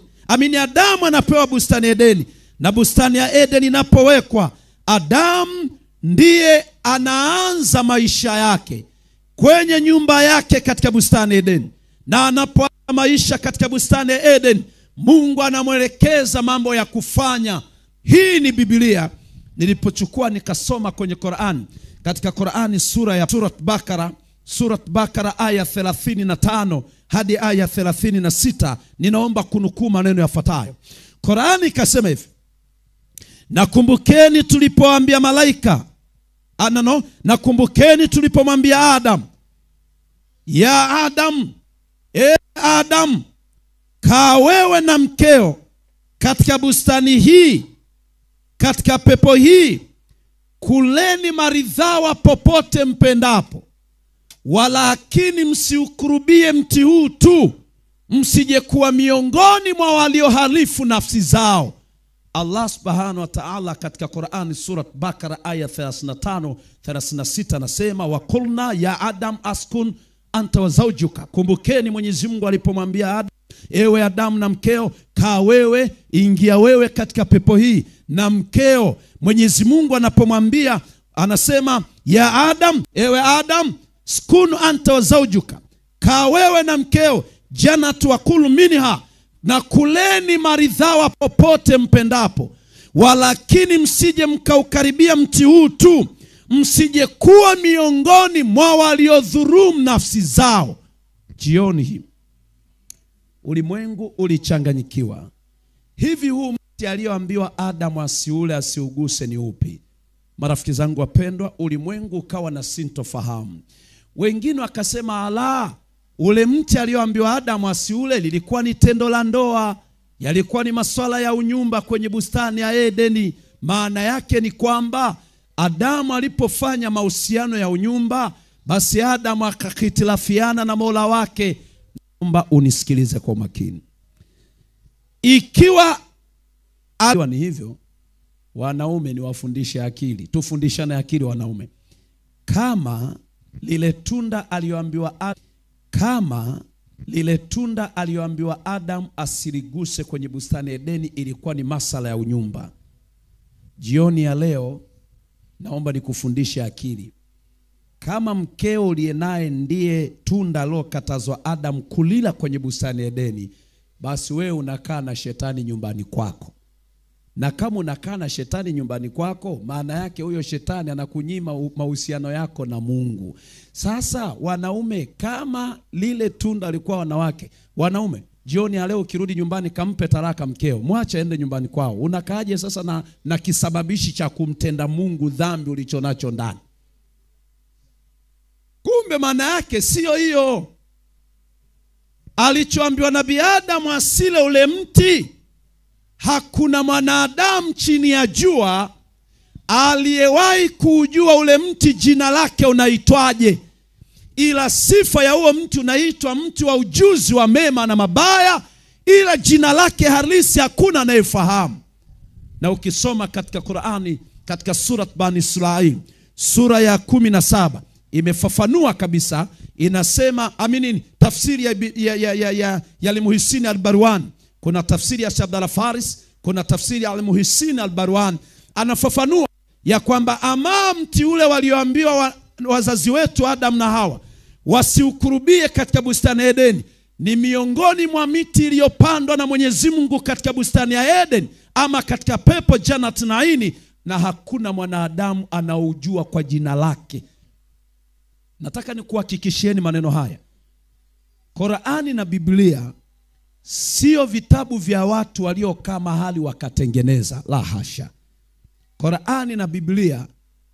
Adamu anapewa bustani Edeni, na bustani ya Edeni inapowekwa, Adamu ndiye anaanza maisha yake kwenye nyumba yake katika bustani Edeni. Na anapoanza maisha katika bustani ya Edeni, Mungu anamwelekeza mambo ya kufanya. Hii ni Biblia. Nilipochukua nikasoma kwenye Qur'an, katika Qur'ani Surat Bakara aya 35 hadi aya 36, ninaomba kunukuu maneno yafuatayo. Qur'ani ikasema hivi: nakumbukeni tulipoambia malaika, nakumbukeni tulipomwambia Adam, ya Adam, Adam, kaa wewe na mkeo katika bustani hii, katika pepo hii, kuleni maridhawa popote mpendapo, walakini msiukurubie mti huu tu, msije kuwa miongoni mwa waliohalifu nafsi zao. Allah subhanahu wa ta'ala katika Qur'ani Surat Bakara aya 35-36 anasema, wakulna ya Adam askun anta wa zawjuka. Kumbukeni Mwenyezi Mungu alipomwambia Adam, ewe Adam na mkeo, kaa wewe, ingia wewe katika pepo hii na mkeo. Mwenyezi Mungu anapomwambia anasema, ya Adam, ewe Adam, skun anta wa zawjuka, kaa wewe na mkeo, jannatu wa kulu minha, na kuleni maridhawa popote mpendapo, walakini msije mkaukaribia mti huu tu, msije kuwa miongoni mwa waliodhulumu nafsi zao. Jioni hii ulimwengu ulichanganyikiwa. Hivi huu mti alioambiwa Adamu asiule asiuguse ni upi? Marafiki zangu wapendwa, ulimwengu ukawa na sintofahamu. Wengine wakasema ala, ule mti alioambiwa Adamu asiule lilikuwa ni tendo la ndoa, yalikuwa ni masuala ya unyumba kwenye bustani ya Edeni. Maana yake ni kwamba Adamu alipofanya mahusiano ya unyumba, basi Adamu akahitilafiana na Mola wake. Naomba unisikilize kwa makini. Ikiwa ni hivyo, wanaume ni wafundishe akili. Tufundishane akili wanaume. Kama lile tunda aliyoambiwa Adam asiliguse kwenye bustani Edeni ilikuwa ni masala ya unyumba, jioni ya leo naomba nikufundishe akili. Kama mkeo uliye naye ndiye tunda alokatazwa Adam kulila kwenye bustani Edeni, basi wewe unakaa na shetani nyumbani kwako. Na kama unakaa na shetani nyumbani kwako, maana yake huyo shetani anakunyima mahusiano yako na Mungu. Sasa wanaume, kama lile tunda alikuwa wanawake, wanaume, jioni ya leo ukirudi nyumbani kampe talaka mkeo, mwache aende nyumbani kwao. Unakaaje sasa na kisababishi cha kumtenda Mungu dhambi ulichonacho ndani? Kumbe maana yake sio hiyo. Alichoambiwa Nabii Adamu asile ule mti, hakuna mwanadamu chini ya jua aliyewahi kujua ule mti jina lake unaitwaje. Ila sifa ya huo mti unaitwa mti wa ujuzi wa mema na mabaya, ila jina lake halisi hakuna anayefahamu. Na ukisoma katika Qur'ani, katika surat Bani Israil, sura ya 17, imefafanua kabisa. Inasema tafsiri ya Al-Muhsin Al-Barwan, kuna tafsiri ya Abdallah Faris, kuna tafsiri ya Al-Muhsin Al-Barwan. Anafafanua ya kwamba ama mti ule walioambiwa wazazi wetu Adam na Hawa wasiukurubie katika bustani ya Edeni, ni miongoni mwa miti iliyopandwa na Mwenyezi Mungu katika bustani ya Edeni ama katika pepo Jannat Naini, na hakuna mwanadamu anaujua kwa jina lake. Nataka nikuhakikishieni maneno haya. Qur'ani na Biblia sio vitabu vya watu waliokaa mahali wakatengeneza, la hasha. Qur'ani na Biblia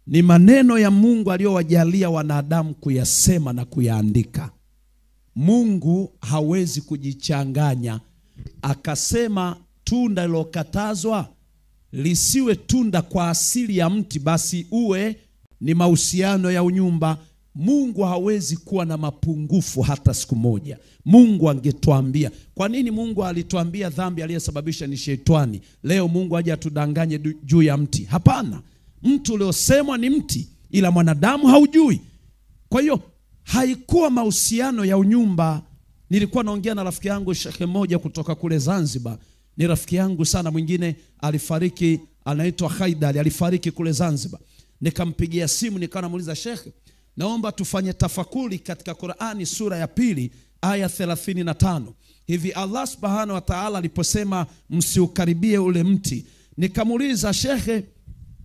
ni maneno ya Mungu aliyowajalia wanadamu kuyasema na kuyaandika. Mungu hawezi kujichanganya akasema tunda lilokatazwa lisiwe tunda kwa asili ya mti, basi uwe ni mahusiano ya unyumba. Mungu hawezi kuwa na mapungufu hata siku moja. Mungu angetuambia. Kwa nini Mungu alituambia dhambi aliyesababisha ni shetani? Leo Mungu aje atudanganye juu ya mti? Hapana. Mtu uliosemwa ni mti, ila mwanadamu haujui. Kwa hiyo haikuwa mahusiano ya unyumba. Nilikuwa naongea na rafiki yangu shekhe mmoja kutoka kule Zanzibar. Ni rafiki yangu sana, mwingine alifariki, anaitwa Haidari, alifariki kule Zanzibar. Nikampigia simu nikanamuuliza, shekhe, naomba tufanye tafakuri katika Qur'ani sura ya 2 aya 35. Hivi Allah subhanahu wa ta'ala aliposema msiukaribie ule mti, nikamuuliza, shekhe,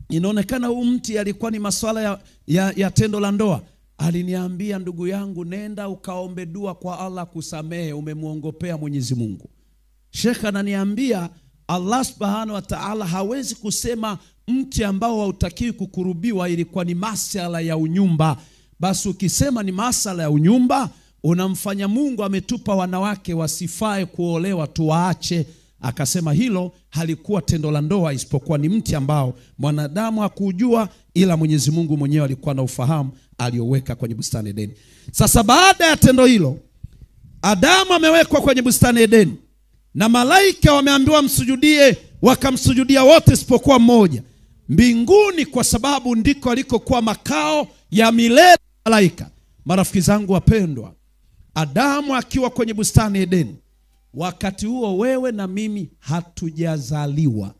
inaonekana huu mti alikuwa ni masuala ya tendo la ndoa. Aliniambia, ndugu yangu, nenda ukaombe dua kwa Allah kusamehe, umemuongopea Mwenyezi Mungu. Shekhe ananiambia Allah subhanahu wa ta'ala hawezi kusema mti ambao hautakiwi kukurubiwa ilikuwa ni masala ya unyumba. Basi ukisema ni masala ya unyumba, unamfanya Mungu ametupa wanawake wasifae kuolewa tuwaache. Akasema hilo halikuwa tendo la ndoa, isipokuwa ni mti ambao mwanadamu hakujua, ila Mwenyezi Mungu mwenyewe alikuwa na ufahamu alioweka kwenye bustani Edeni. Sasa baada ya tendo hilo, Adamu amewekwa kwenye bustani Edeni na malaika wameambiwa msujudie, wakamsujudia wote isipokuwa mmoja mbinguni, kwa sababu ndiko alikokuwa makao ya milele malaika. Marafiki zangu wapendwa, Adamu akiwa kwenye bustani Edeni, wakati huo wewe na mimi hatujazaliwa,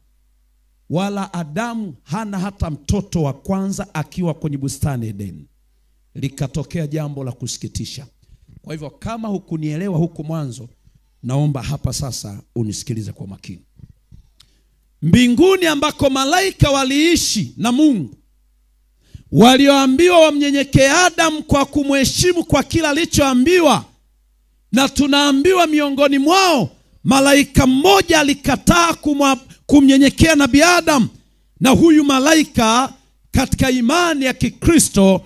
wala Adamu hana hata mtoto wa kwanza akiwa kwenye bustani Edeni. Likatokea jambo la kusikitisha. Kwa hivyo kama hukunielewa huku mwanzo, naomba hapa sasa unisikilize kwa makini. Mbinguni ambako malaika waliishi na Mungu, walioambiwa wamnyenyekee Adamu kwa kumheshimu kwa kila alichoambiwa, na tunaambiwa miongoni mwao malaika mmoja alikataa kumnyenyekea Nabii Adam, na huyu malaika katika imani ya Kikristo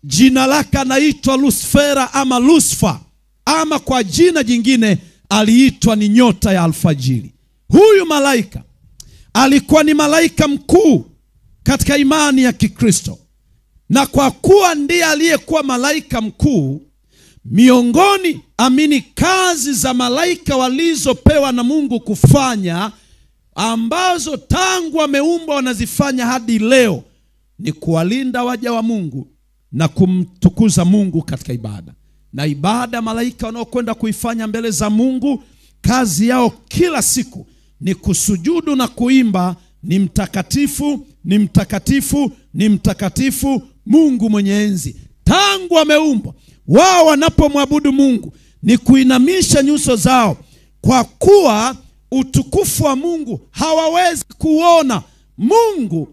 jina lake anaitwa Lucifera ama Lucifer, ama kwa jina jingine aliitwa ni nyota ya alfajiri. Huyu malaika alikuwa ni malaika mkuu katika imani ya Kikristo, na kwa kuwa ndiye aliyekuwa malaika mkuu, miongoni kazi za malaika walizopewa na Mungu kufanya, ambazo tangu wameumbwa wanazifanya hadi leo, ni kuwalinda waja wa Mungu na kumtukuza Mungu katika ibada. Na ibada malaika wanaokwenda kuifanya mbele za Mungu, kazi yao kila siku ni kusujudu na kuimba, ni mtakatifu, ni mtakatifu, ni mtakatifu Mungu mwenye enzi. Tangu wameumbwa, wao wanapomwabudu Mungu ni kuinamisha nyuso zao, kwa kuwa utukufu wa Mungu hawawezi kuona. Mungu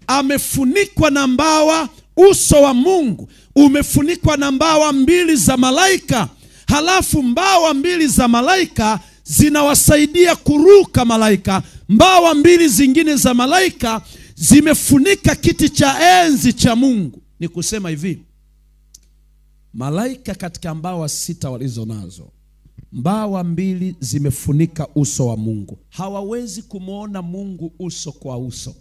amefunikwa na mbawa, uso wa Mungu umefunikwa na mbawa mbili za malaika. Halafu mbawa mbili za malaika zinawasaidia kuruka malaika. Mbawa mbili zingine za malaika zimefunika kiti cha enzi cha Mungu. Ni kusema hivi, malaika katika mbawa 6 walizo nazo, mbawa mbili zimefunika uso wa Mungu. Hawawezi kumuona Mungu uso kwa uso.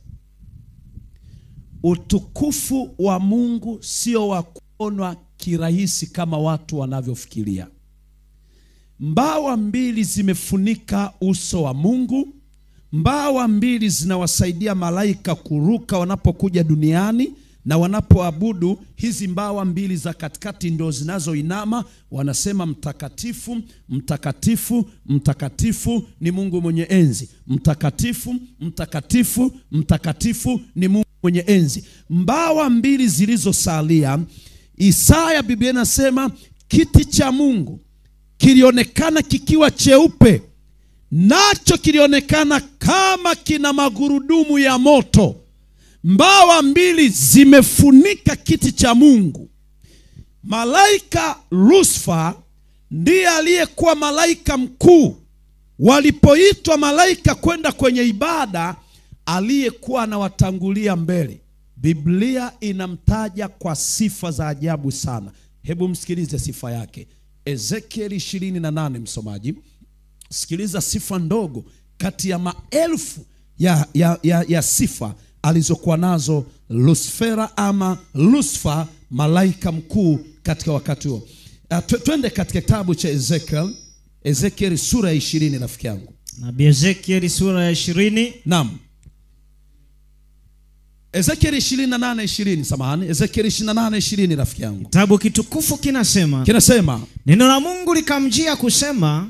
Utukufu wa Mungu sio wa kuonwa kirahisi kama watu wanavyofikiria. Mbawa mbili zimefunika uso wa Mungu. Mbawa mbili zinawasaidia malaika kuruka wanapokuja duniani na wanapoabudu. Hizi mbawa mbili za katikati ndio zinazoinama, wanasema mtakatifu, mtakatifu, mtakatifu ni Mungu mwenye enzi. Mtakatifu, mtakatifu, mtakatifu ni Mungu mwenye enzi. Mbawa mbili zilizosalia, Isaya, Biblia inasema kiti cha Mungu kilionekana kikiwa cheupe, nacho kilionekana kama kina magurudumu ya moto. Mbawa mbili zimefunika kiti cha Mungu. Malaika Lucifer ndiye aliyekuwa malaika mkuu. Walipoitwa malaika kwenda kwenye ibada, aliyekuwa anawatangulia mbele, Biblia inamtaja kwa sifa za ajabu sana. Hebu msikilize sifa yake. Ezekiel 28, msomaji, sikiliza sifa ndogo kati ya maelfu ya sifa alizokuwa nazo Lucifera ama Lucifer, malaika mkuu katika wakati huo. Twende katika kitabu cha Ezekiel sura ya 20, rafiki yangu. Nabii Ezekiel sura ya 20. Naam. Ezekiel 28:20, samahani. Ezekiel 28:20, rafiki yangu. Kitabu kitukufu kinasema, neno la Mungu likamjia kusema,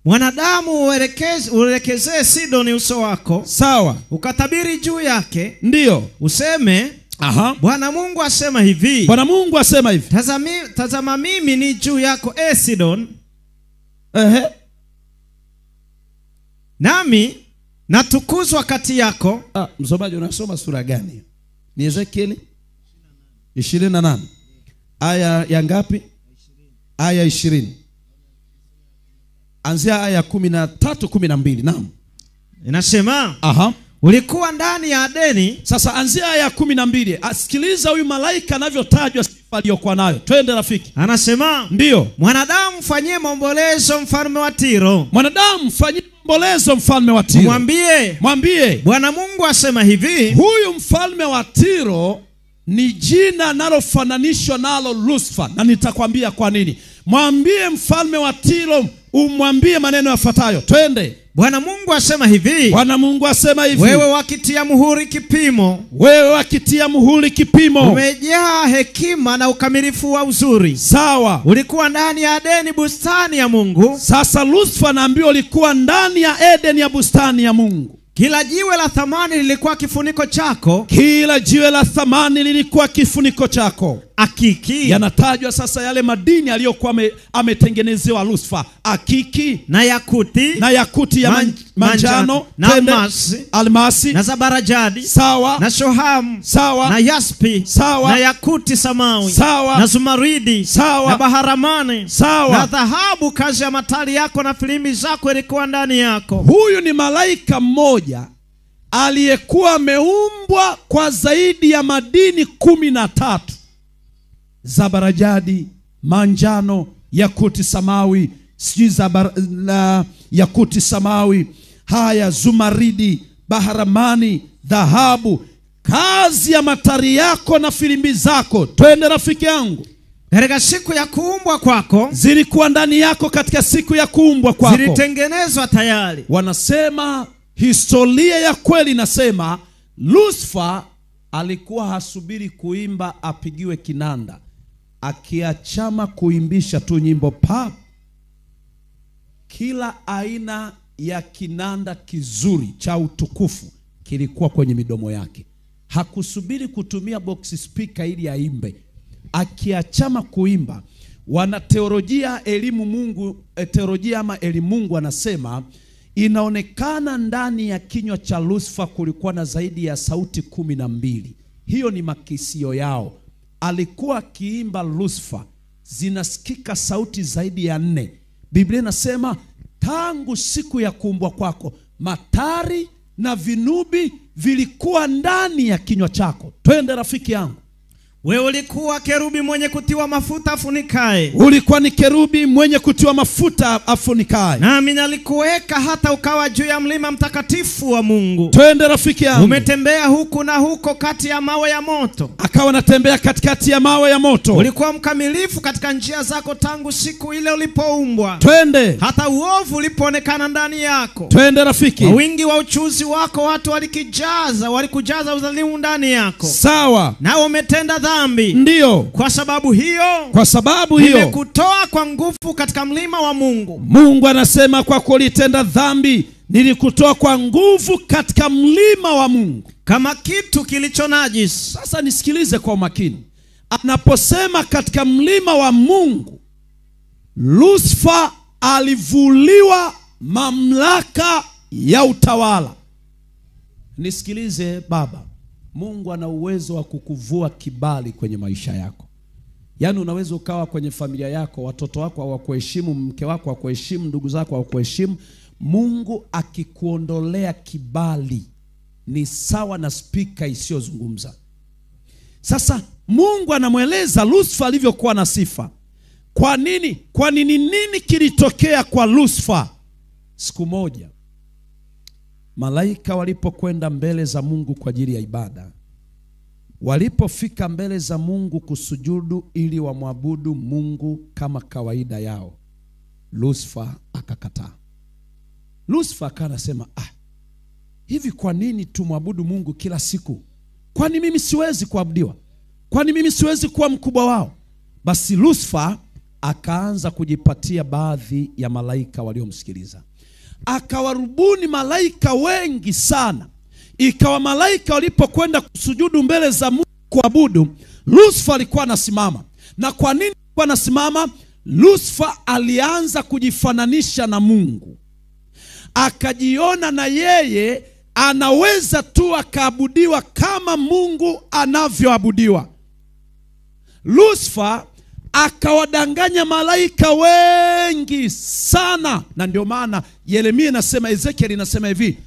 mwanadamu uelekezee Sidoni uso wako. Sawa. Ukatabiri juu yake. Ndio. Useme, Bwana Mungu asema hivi. Bwana Mungu asema hivi. Tazama mimi ni juu yako, Sidon. Nami natukuzwa kati yako. Msomaji, unasoma sura gani? Ni Ezekiel 28. Aya ya ngapi? Aya 20. Anzia aya 13-12. Naam. Inasema, ulikuwa ndani ya Adeni. Sasa anzia aya 12. Asikiliza huyu malaika anavyotajwa sifa aliyokuwa nayo. Twende rafiki. Anasema, ndio, mwanadamu fanyie maombolezo mfalme wa Tiro. Mwanadamu fanyie maombolezo mfalme wa Tiro. Mwambie Bwana Mungu asema hivi. Huyu mfalme wa Tiro ni jina analofananishwa nalo Lucifer, na nitakwambia kwa nini. Mwambie mfalme wa Tiro, umwambie maneno yafuatayo. Twende. Bwana Mungu asema hivi. Bwana Mungu asema hivi. Wewe wakitia muhuri kipimo. Wewe wakitia muhuri kipimo. Umejaa hekima na ukamilifu wa uzuri. Sawa. Ulikuwa ndani ya Edeni, bustani ya Mungu. Sasa Lucifer anaambiwa ulikuwa ndani ya Edeni, ya bustani ya Mungu. Kila jiwe la thamani lilikuwa kifuniko chako. Kila jiwe la thamani lilikuwa kifuniko chako. akiki. Yanatajwa sasa yale madini aliyokuwa ametengenezewa Lucifer: akiki na yakuti ya manjano, na almasi na zabarajadi, sawa, na shohamu, sawa, na yaspi, sawa, na yakuti samawi, sawa, na zumaridi, sawa, na baharamani, sawa, na dhahabu. Kazi ya matali yako na filimbi zako ilikuwa ndani yako. Huyu ni malaika mmoja aliyekuwa ameumbwa kwa zaidi ya madini 13: zabarajadi, manjano, yakuti samawi, yakuti samawi, zumaridi, baharamani, dhahabu. Kazi ya matari yako na filimbi zako, twende rafiki yangu, katika siku ya kuumbwa kwako, zilikuwa ndani yako. Katika siku ya kuumbwa kwako zilitengenezwa tayari. Wanasema historia ya kweli nasema Lucifer alikuwa hasubiri kuimba apigiwe kinanda, akiachama kuimbisha tu nyimbo pap. Kila aina ya kinanda kizuri cha utukufu kilikuwa kwenye midomo yake. Hakusubiri kutumia box speaker ili aimbe, akiachama kuimba. Wana teolojia ama elimu Mungu anasema inaonekana ndani ya kinywa cha Lucifer kulikuwa na zaidi ya sauti 12. Hiyo ni makisio yao. Alikuwa akiimba Lucifer, zinasikika sauti zaidi ya 4. Biblia inasema tangu siku ya kuumbwa kwako matari na vinubi vilikuwa ndani ya kinywa chako. Twende rafiki yangu. Wewe ulikuwa kerubi mwenye kutiwa mafuta afunikaye. Ulikuwa ni kerubi mwenye kutiwa mafuta afunikaye. Nami nalikuweka hata ukawa juu ya mlima mtakatifu wa Mungu. Twende rafiki yangu. Umetembea huku na huko kati ya mawe ya moto. Akawa anatembea katikati ya mawe ya moto. Ulikuwa mkamilifu katika njia zako tangu siku ile ulipoumbwa. Twende. Hata uovu ulipoonekana ndani yako. Twende rafiki. Wingi wa uchuzi wako watu walikujaza udhalimu ndani yako. Sawa. Na umetenda dhambi. Ndio. Kwa sababu hiyo nimekutoa kwa nguvu katika mlima wa Mungu. Mungu anasema kwa kulitenda dhambi nilikutoa kwa nguvu katika mlima wa Mungu, kama kitu kilicho najisi. Sasa nisikilize kwa makini. Anaposema katika mlima wa Mungu, Lucifer alivuliwa mamlaka ya utawala. Nisikilize baba, Mungu ana uwezo wa kukuvua kibali kwenye maisha yako. Yaani unaweza ukawa kwenye familia yako, watoto wako hawakuheshimu, mke wako hawakuheshimu, ndugu zako hawakuheshimu. Mungu akikuondolea kibali ni sawa na spika isiyozungumza. Sasa Mungu anamweleza Lucifer alivyokuwa na sifa. Kwa nini nini kilitokea kwa Lucifer? Siku moja malaika walipokwenda mbele za Mungu kwa ajili ya ibada, walipofika mbele za Mungu kusujudu ili wamwabudu Mungu kama kawaida yao, Lucifer akakataa. Lucifer akasema, hivi kwa nini tumwabudu Mungu kila siku? Kwani mimi siwezi kuabudiwa? Kwani mimi siwezi kuwa mkubwa wao? Basi Lucifer akaanza kujipatia baadhi ya malaika waliomsikiliza. Akawarubuni malaika wengi sana. Ikawa malaika walipokwenda kusujudu mbele za Mungu kuabudu, Lucifer alikuwa anasimama. Na kwa nini alikuwa anasimama? Lucifer alianza kujifananisha na Mungu. Akajiona na yeye anaweza tu akaabudiwa kama Mungu anavyoabudiwa. Lucifer akawadanganya malaika wengi sana. Na ndio maana Yeremia inasema, Ezekiel inasema hivi,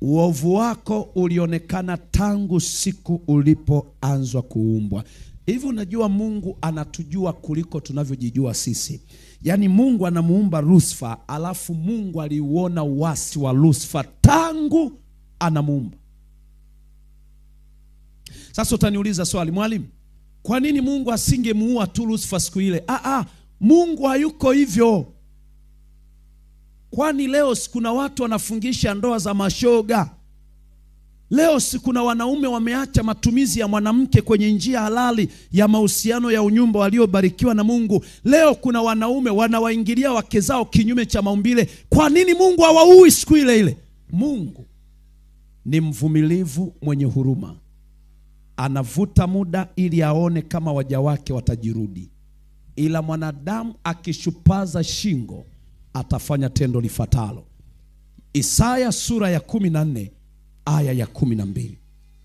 uovu wako ulionekana tangu siku ulipoanzwa kuumbwa. Hivi unajua Mungu anatujua kuliko tunavyojijua sisi. Yaani Mungu anamuumba Lucifer, alafu Mungu aliuona uasi wa Lucifer tangu anamuumba. Sasa utaniuliza swali, mwalimu, kwa nini Mungu asingemuua tu Lucifer siku ile? Mungu hayuko hivyo. Kwani leo kuna watu wanafungisha ndoa za mashoga? Leo kuna wanaume wameacha matumizi ya mwanamke kwenye njia halali ya mahusiano ya unyumba waliobarikiwa na Mungu. Leo kuna wanaume wanawaingilia wake zao kinyume cha maumbile. Kwa nini Mungu hawaui siku ile ile? Mungu ni mvumilivu, mwenye huruma. anavuta muda ili aone kama waja wake watajirudi. Ila mwanadamu akishupaza shingo atafanya tendo lifuatalo. Isaya sura ya 14 aya ya 12.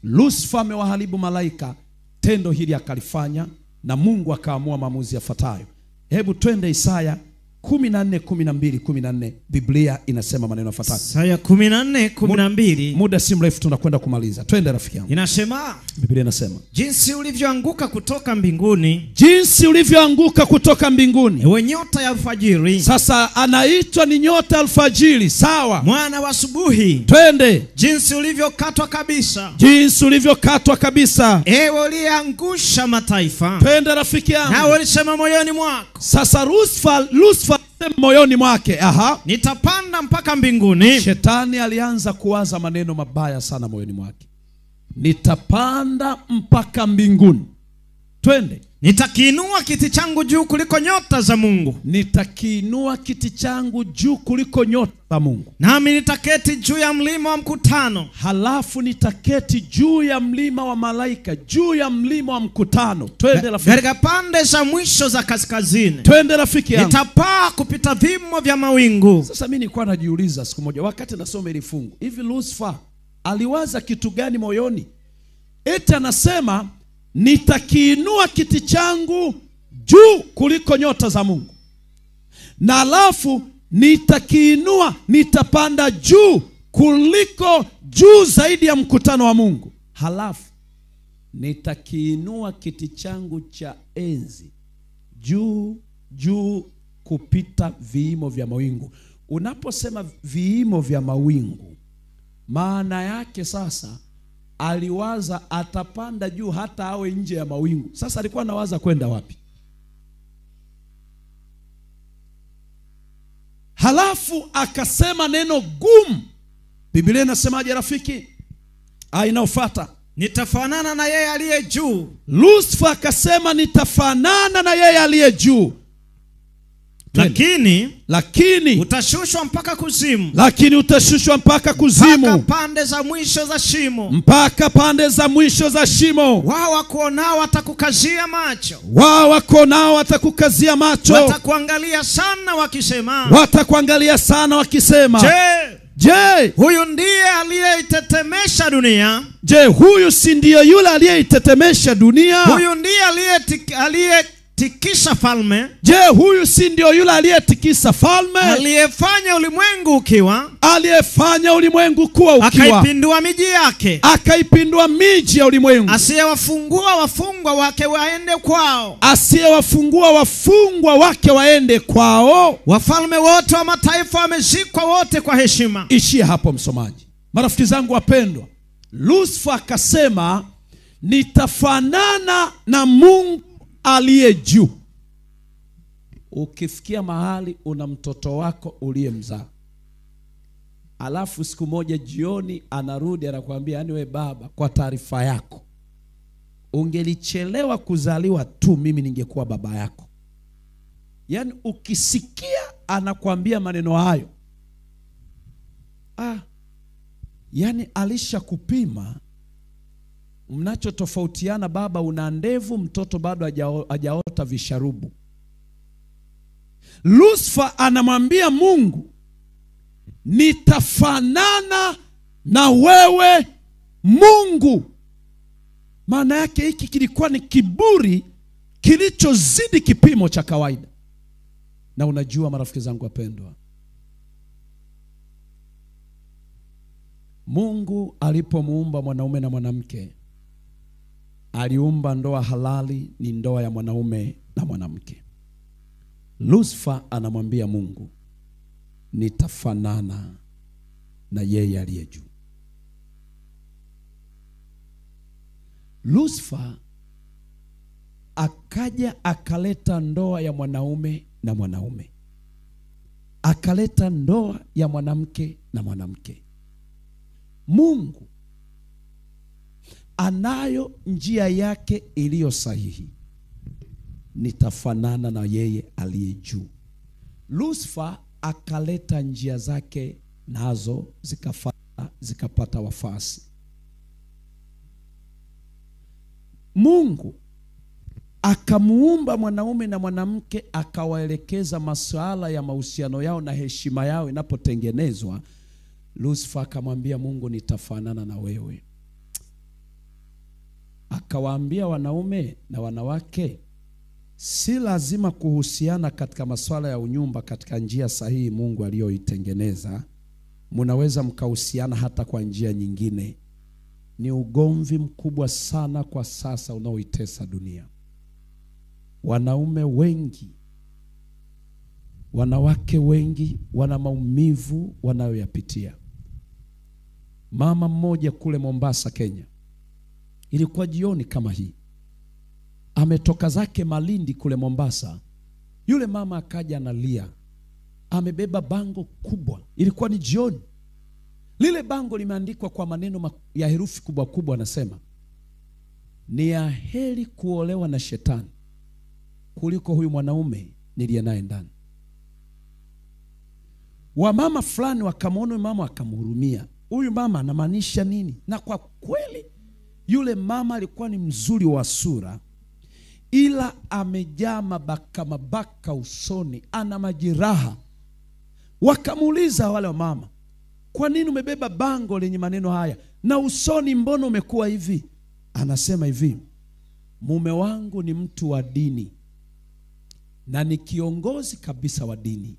Lucifer amewaharibu malaika, tendo hili akalifanya na Mungu akaamua maamuzi yafuatayo. Hebu twende Isaya 14:12-14. Biblia inasema maneno yafuatayo. Isaya 14:12. Muda si mrefu tunakwenda kumaliza. Twende rafiki yangu. Inasema, Biblia inasema, jinsi ulivyoanguka kutoka mbinguni, jinsi ulivyoanguka kutoka mbinguni, ewe nyota ya alfajiri. Sasa anaitwa ni nyota alfajiri, sawa? Mwana wa asubuhi. Twende. Jinsi ulivyokatwa kabisa, jinsi ulivyokatwa kabisa, ewe uliangusha mataifa. Twende rafiki yangu. Na ulisema moyoni mwako. Sasa Lucifer moyoni mwake, nitapanda mpaka mbinguni. Shetani alianza kuwaza maneno mabaya sana moyoni mwake. Nitapanda mpaka mbinguni. Twende. Nitakiinua kiti changu juu kuliko nyota za Mungu. Nitakiinua kiti changu juu kuliko nyota za Mungu. Nami nitaketi juu ya mlima wa mkutano. Halafu nitaketi juu ya mlima wa malaika, juu ya mlima wa mkutano. Twende rafiki. Katika pande za mwisho za kaskazini. Twende rafiki yangu. Nitapaa kupita vimo vya mawingu. Sasa mimi nilikuwa najiuliza siku moja wakati nasoma hili fungu, hivi Lucifer aliwaza kitu gani moyoni? Eti anasema nitakiinua kiti changu juu kuliko nyota za Mungu. Na alafu nitapanda juu kuliko, juu zaidi ya mkutano wa Mungu. Halafu nitakiinua kiti changu cha enzi juu kupita viimo vya mawingu. Unaposema viimo vya mawingu, maana yake sasa aliwaza atapanda juu hata awe nje ya mawingu. Sasa alikuwa anawaza kwenda wapi? Halafu akasema neno gumu. Biblia inasemaje rafiki? Inayofuata, nitafanana na yeye aliye juu. Lucifer akasema nitafanana na yeye aliye juu. Lakini utashushwa mpaka kuzimu. Lakini utashushwa mpaka kuzimu. Mpaka pande za mwisho za shimo. Mpaka pande za mwisho za shimo. Wao wakuonao watakukazia macho. Wao wakuonao watakukazia macho. Watakuangalia sana wakisema. Watakuangalia sana wakisema. Je, huyu ndiye aliyeitetemesha dunia? Je, huyu si ndiye yule aliyeitetemesha dunia? Huyu ndiye aliyetikisa falme. Je, huyu si ndio yule aliyetikisa falme? Aliyefanya ulimwengu ukiwa. Aliyefanya ulimwengu kuwa ukiwa. Akaipindua miji yake. Akaipindua miji ya ulimwengu. Asiyewafungua wafungwa wake waende kwao. Asiyewafungua wafungwa wake waende kwao. Wafalme wote wa mataifa wameshikwa wote kwa heshima. Ishia hapo msomaji. Marafiki zangu wapendwa, Lucifer akasema nitafanana na Mungu aliye juu. Ukifikia mahali una mtoto wako uliyemzaa, alafu siku moja jioni anarudi anakuambia, yani we baba, kwa taarifa yako, ungelichelewa kuzaliwa tu mimi ningekuwa baba yako. Yani ukisikia anakuambia maneno hayo, yani alishakupima. Mnachotofautiana baba una ndevu, mtoto bado hajaota visharubu. Lucifer anamwambia Mungu, nitafanana na wewe Mungu. Maana yake hiki kilikuwa ni kiburi kilichozidi kipimo cha kawaida. Na unajua marafiki zangu wapendwa, Mungu alipomuumba mwanaume na mwanamke, aliumba ndoa halali, ni ndoa ya mwanaume na mwanamke. Lucifer anamwambia Mungu, nitafanana na yeye aliye juu. Lucifer akaja akaleta ndoa ya mwanaume na mwanaume, akaleta ndoa ya mwanamke na mwanamke. Mungu anayo njia yake iliyo sahihi. Nitafanana na yeye aliye juu. Lucifer akaleta njia zake, nazo zikapata wafasi. Mungu akamuumba mwanaume na mwanamke, akawaelekeza masuala ya mahusiano yao na heshima yao inapotengenezwa. Lucifer akamwambia Mungu, nitafanana na wewe. Akawaambia wanaume na wanawake, si lazima kuhusiana katika masuala ya unyumba katika njia sahihi Mungu aliyoitengeneza. Munaweza mkahusiana hata kwa njia nyingine. Ni ugomvi mkubwa sana kwa sasa unaoitesa dunia. Wanaume wengi, wanawake wengi wana maumivu wanayoyapitia. Mama mmoja kule Mombasa, Kenya, ilikuwa jioni kama hii, ametoka zake Malindi kule Mombasa. Yule mama akaja analia, amebeba bango kubwa. Ilikuwa ni jioni. Lile bango limeandikwa kwa maneno ya herufi kubwa kubwa, anasema ni ya heri kuolewa na shetani kuliko huyu mwanaume niliye naye ndani. Wamama fulani wakamwona mama, akamhurumia. Huyu mama anamaanisha nini? Na kwa kweli yule mama alikuwa ni mzuri wa sura, ila amejaa mabaka usoni, ana majeraha. Wakamuuliza wale mama, kwa nini umebeba bango lenye maneno haya na usoni mbona umekuwa hivi? Anasema hivi, mume wangu ni mtu wa dini na ni kiongozi kabisa wa dini.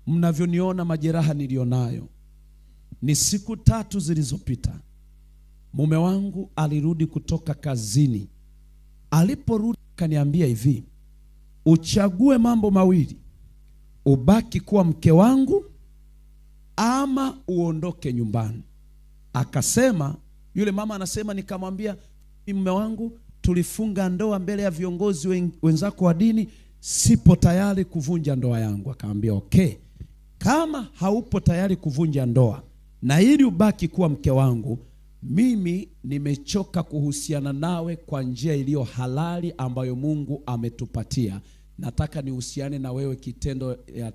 Mnavyoniona majeraha nilionayo, ni siku 3 zilizopita mume wangu alirudi kutoka kazini. Aliporudi kaniambia hivi, uchague mambo mawili, ubaki kuwa mke wangu ama uondoke nyumbani. Akasema, yule mama anasema, nikamwambia mume wangu, tulifunga ndoa mbele ya viongozi wenzako wa dini, sipo tayari kuvunja ndoa yangu. Akaambia okay, kama haupo tayari kuvunja ndoa na ili ubaki kuwa mke wangu, mimi nimechoka kuhusiana nawe kwa njia iliyo halali ambayo Mungu ametupatia. Nataka nihusiane na wewe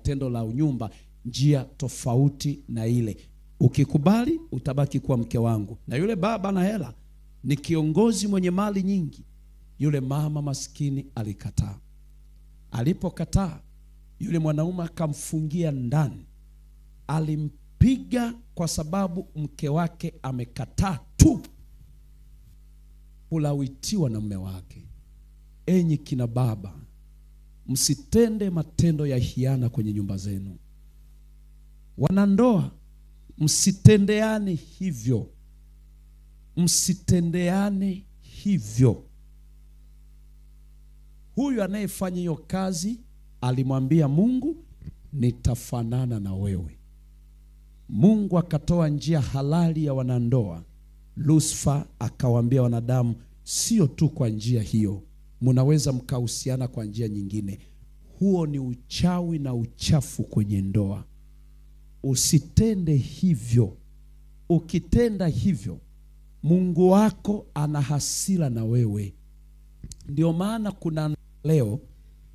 tendo la unyumba njia tofauti na ile. Ukikubali utabaki kuwa mke wangu. Na yule baba na hela, ni kiongozi mwenye mali nyingi. Yule mama maskini alikataa. Alipokataa, yule mwanaume akamfungia ndani. Alimpiga kwa sababu mke wake amekataa tu kulawitiwa na mume wake. Enyi kina baba, msitende matendo ya hiana kwenye nyumba zenu. Wanandoa, msitendeane hivyo. Msitendeane hivyo. Huyu anayefanya hiyo kazi alimwambia Mungu, nitafanana na wewe. Mungu akatoa njia halali ya wanandoa. Lucifer akawaambia wanadamu, sio tu kwa njia hiyo, mnaweza mkahusiana kwa njia nyingine. Huo ni uchawi na uchafu kwenye ndoa. Usitende hivyo. Ukitenda hivyo, Mungu wako ana hasira na wewe. Ndio maana kuna leo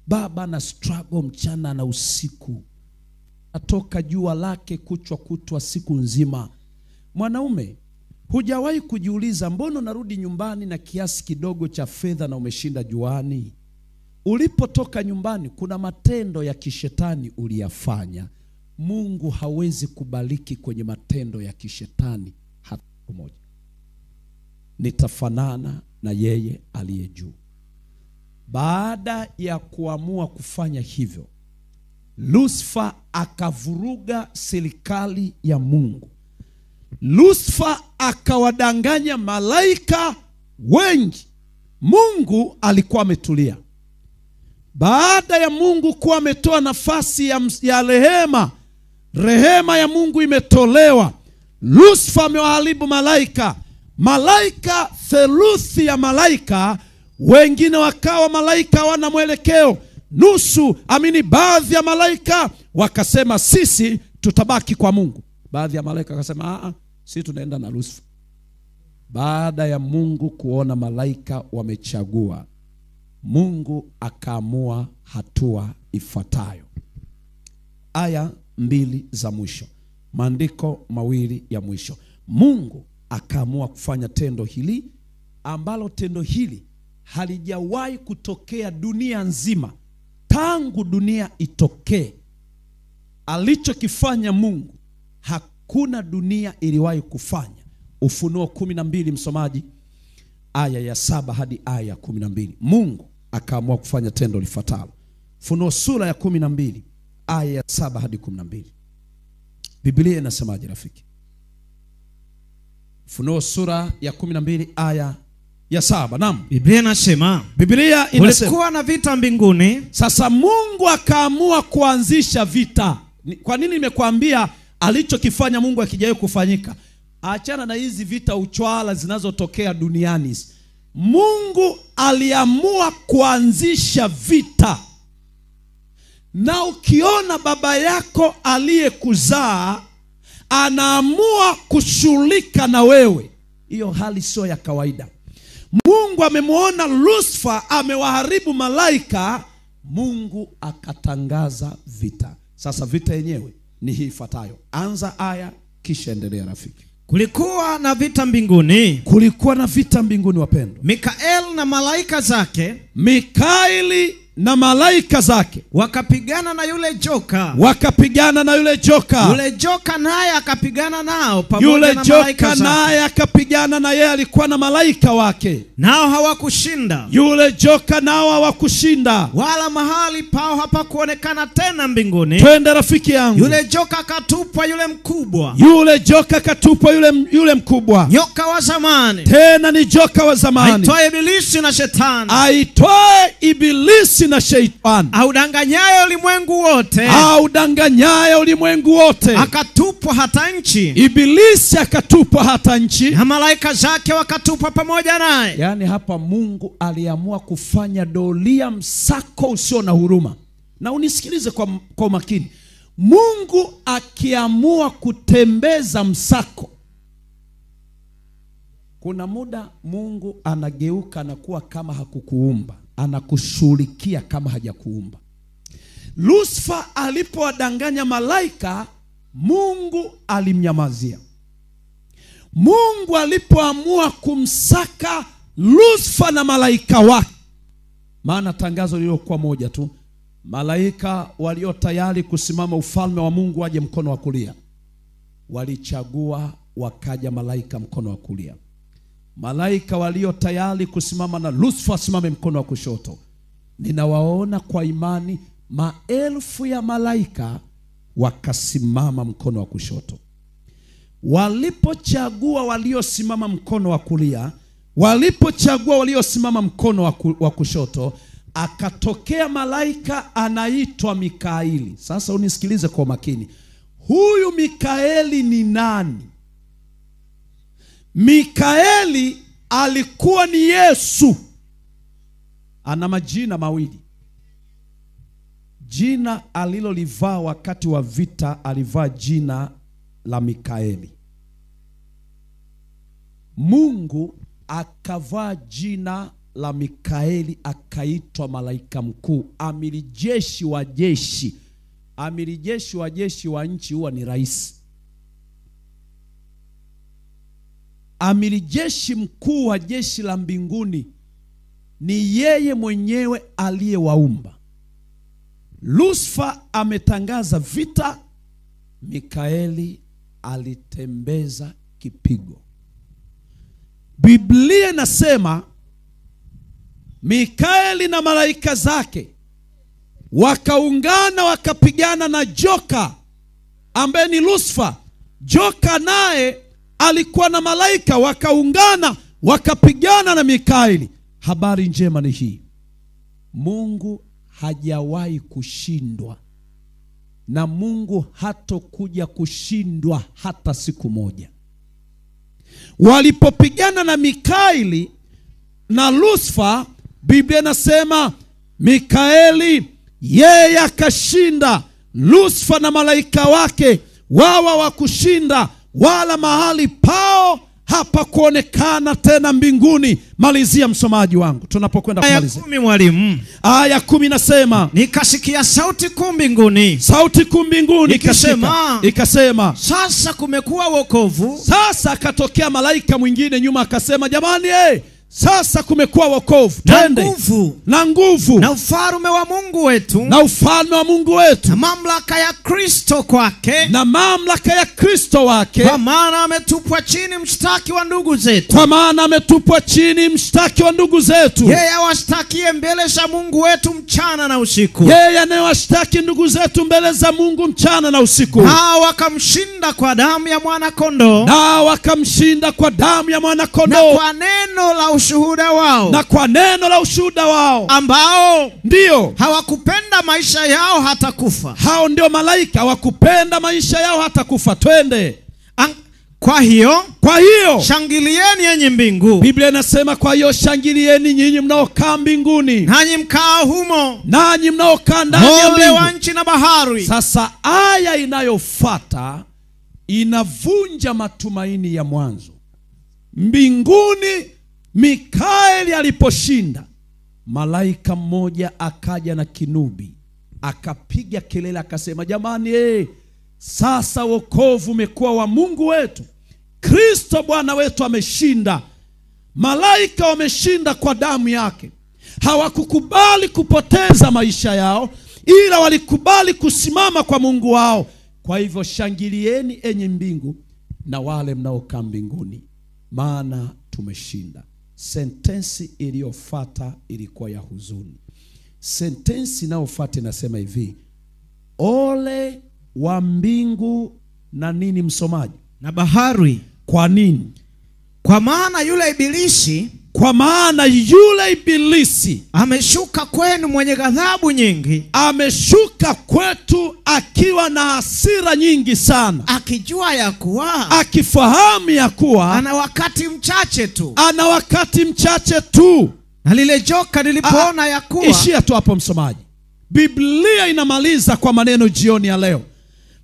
baba na struggle mchana na usiku, atoka jua lake kuchwa kutwa siku nzima. Mwanaume, hujawahi kujiuliza mbona narudi nyumbani na kiasi kidogo cha fedha na umeshinda juani? Ulipotoka nyumbani kuna matendo ya kishetani uliyafanya. Mungu hawezi kubariki kwenye matendo ya kishetani hata moja. Nitafanana na yeye aliye juu. Baada ya kuamua kufanya hivyo, Lucifer akavuruga serikali ya Mungu. Lucifer akawadanganya malaika wengi. Mungu alikuwa ametulia. Baada ya Mungu kuwa ametoa nafasi ya rehema ya Mungu imetolewa, Lucifer amewaharibu malaika. Malaika, theluthi ya malaika, wengine wakawa malaika hawana mwelekeo. Baadhi ya malaika wakasema sisi tutabaki kwa Mungu. Baadhi ya malaika wakasema sisi tunaenda na Lucifer. Baada ya Mungu kuona malaika wamechagua, Mungu akaamua hatua ifuatayo. Aya 2 za mwisho, maandiko mawili ya mwisho. Mungu akaamua kufanya tendo hili ambalo tendo hili halijawahi kutokea dunia nzima tangu dunia itokee. Alichokifanya Mungu hakuna dunia iliwahi kufanya. Ufunuo 12 msomaji, aya ya 7 hadi aya ya 12. Mungu akaamua kufanya tendo lifuatalo. Ufunuo sura ya 12 aya ya 7 hadi 12. Biblia inasemaje rafiki? Ufunuo sura ya 12 aya ya 7. Naam. Biblia inasema kulikuwa na vita mbinguni. Sasa Mungu akaamua kuanzisha vita. Kwa nini nimekuambia alichokifanya Mungu hakijawahi kufanyika? Achana na hizi vita uchwala zinazotokea duniani. Mungu aliamua kuanzisha vita. Na ukiona baba yako aliyekuzaa anaamua kushughulika na wewe, hiyo hali sio ya kawaida. Mungu amemwona Lucifer amewaharibu malaika, Mungu akatangaza vita. Sasa vita yenyewe ni hii ifuatayo. Anza aya kisha endelea rafiki. Kulikuwa na vita mbinguni. Kulikuwa na vita mbinguni wapendwa. Mikaeli na malaika zake. Mikaeli na malaika zake wakapigana na yule joka. Wakapigana na yule joka. Yule joka naye akapigana nao pamoja na malaika zake. Yule joka naye akapigana na yeye, alikuwa na malaika wake. Nao hawakushinda. Yule joka nao hawakushinda. Wala mahali pao hapakuonekana tena mbinguni. Twende rafiki yangu. Yule joka akatupwa yule mkubwa. Yule joka akatupwa yule mkubwa. Nyoka wa zamani. Tena ni joka wa zamani. Aitwaye Ibilisi na Shetani. Aitwaye Ibilisi na Shetani. Audanganyaye ulimwengu wote. Audanganyaye ulimwengu wote. Akatupwa hata nchi. Ibilisi akatupwa hata nchi. Na malaika zake wakatupwa pamoja naye. Yaani hapa Mungu aliamua kufanya doria, msako usio na huruma. Na unisikilize kwa makini. Mungu akiamua kutembeza msako, kuna muda Mungu anageuka na kuwa kama hakukuumba, anakushughulikia kama hajakuumba. Lucifer alipowadanganya malaika, Mungu alimnyamazia. Mungu alipoamua kumsaka Lucifer na malaika wake, maana tangazo lililokuwa moja tu, malaika walio tayari kusimama ufalme wa Mungu waje mkono wa kulia, walichagua wakaja malaika mkono wa kulia. Malaika walio tayari kusimama na Lucifer simame mkono wa kushoto. Ninawaona kwa imani maelfu ya malaika wakasimama mkono wa kushoto. Walipochagua waliosimama mkono wa kulia, walipochagua waliosimama mkono wa kushoto, akatokea malaika anaitwa Mikaeli. Sasa unisikilize kwa makini. Huyu Mikaeli ni nani? Mikaeli alikuwa ni Yesu. Ana majina mawili. Jina alilolivaa wakati wa vita alivaa jina la Mikaeli. Mungu akavaa jina la Mikaeli, akaitwa malaika mkuu, amiri jeshi wa jeshi. Amiri jeshi wa jeshi wa nchi huwa ni rais. Amiri jeshi mkuu wa jeshi la mbinguni ni yeye mwenyewe aliyewaumba. Lucifer ametangaza vita, Mikaeli alitembeza kipigo. Biblia inasema Mikaeli na malaika zake wakaungana wakapigana na joka ambaye ni Lucifer. Joka naye alikuwa na malaika, wakaungana wakapigana na Mikaeli. Habari njema ni hii: Mungu hajawahi kushindwa, na Mungu hatokuja kushindwa hata siku moja. Walipopigana na Mikaeli na Lucifer, Biblia inasema Mikaeli yeye akashinda, Lucifer na malaika wake wawa wakushinda, wala mahali pao hapa kuonekana tena mbinguni. Malizia msomaji wangu tunapokwenda kumalizia. Aya 10 mwalimu. Aya 10 nasema, nikasikia sauti kuu mbinguni. Sauti kuu mbinguni ikasema, sasa kumekuwa wokovu. Sasa akatokea malaika mwingine nyuma akasema, jamani Sasa kumekuwa wokovu. Na nguvu. Na ufalme wa Mungu wetu. Na ufalme wa Mungu wetu. Na mamlaka ya Kristo kwake. Na mamlaka ya Kristo wake. Kwa maana ametupwa chini mshtaki wa ndugu zetu. Kwa maana ametupwa chini mshtaki wa ndugu zetu. Yeye awashtakie mbele za Mungu wetu mchana na usiku. Yeye anayewashtaki ndugu zetu mbele za Mungu mchana na usiku. Na wakamshinda kwa damu ya mwana kondoo. Na wakamshinda kwa damu ya mwana kondoo. Na kwa neno la ushuhuda wao. Na kwa neno la ushuhuda wao. Ambao ndio hawakupenda maisha yao hata kufa. Hao ndio malaika, hawakupenda maisha yao hata kufa. Twende. Kwa hiyo shangilieni yenye mbingu. Biblia inasema kwa hiyo shangilieni nyinyi mnaokaa mbinguni. Nanyi mkao humo. Nanyi mnaokaa ndani ya mbingu. Ole wa nchi na bahari. Sasa aya inayofuata inavunja matumaini ya mwanzo. Mbinguni Mikaeli aliposhinda, malaika mmoja akaja na kinubi, akapiga kelele akasema, jamani sasa wokovu umekuwa wa Mungu wetu. Kristo Bwana wetu ameshinda. Malaika wameshinda kwa damu yake. Hawakukubali kupoteza maisha yao, ila walikubali kusimama kwa Mungu wao. Kwa hivyo shangilieni enyi mbingu na wale mnaokaa mbinguni, maana tumeshinda. Sentensi iliyofuata ilikuwa ya huzuni. Sentensi inayofuata inasema hivi, ole wa mbingu na nini, msomaji? Na bahari. Kwa nini? Kwa maana yule ibilisi ameshuka kwenu mwenye ghadhabu nyingi. Ameshuka kwetu akiwa na hasira nyingi sana, akifahamu ya kuwa ana wakati mchache tu. Na lile joka nilipoona ya kuwa. Ishia tu hapo msomaji. Biblia inamaliza kwa maneno jioni ya leo.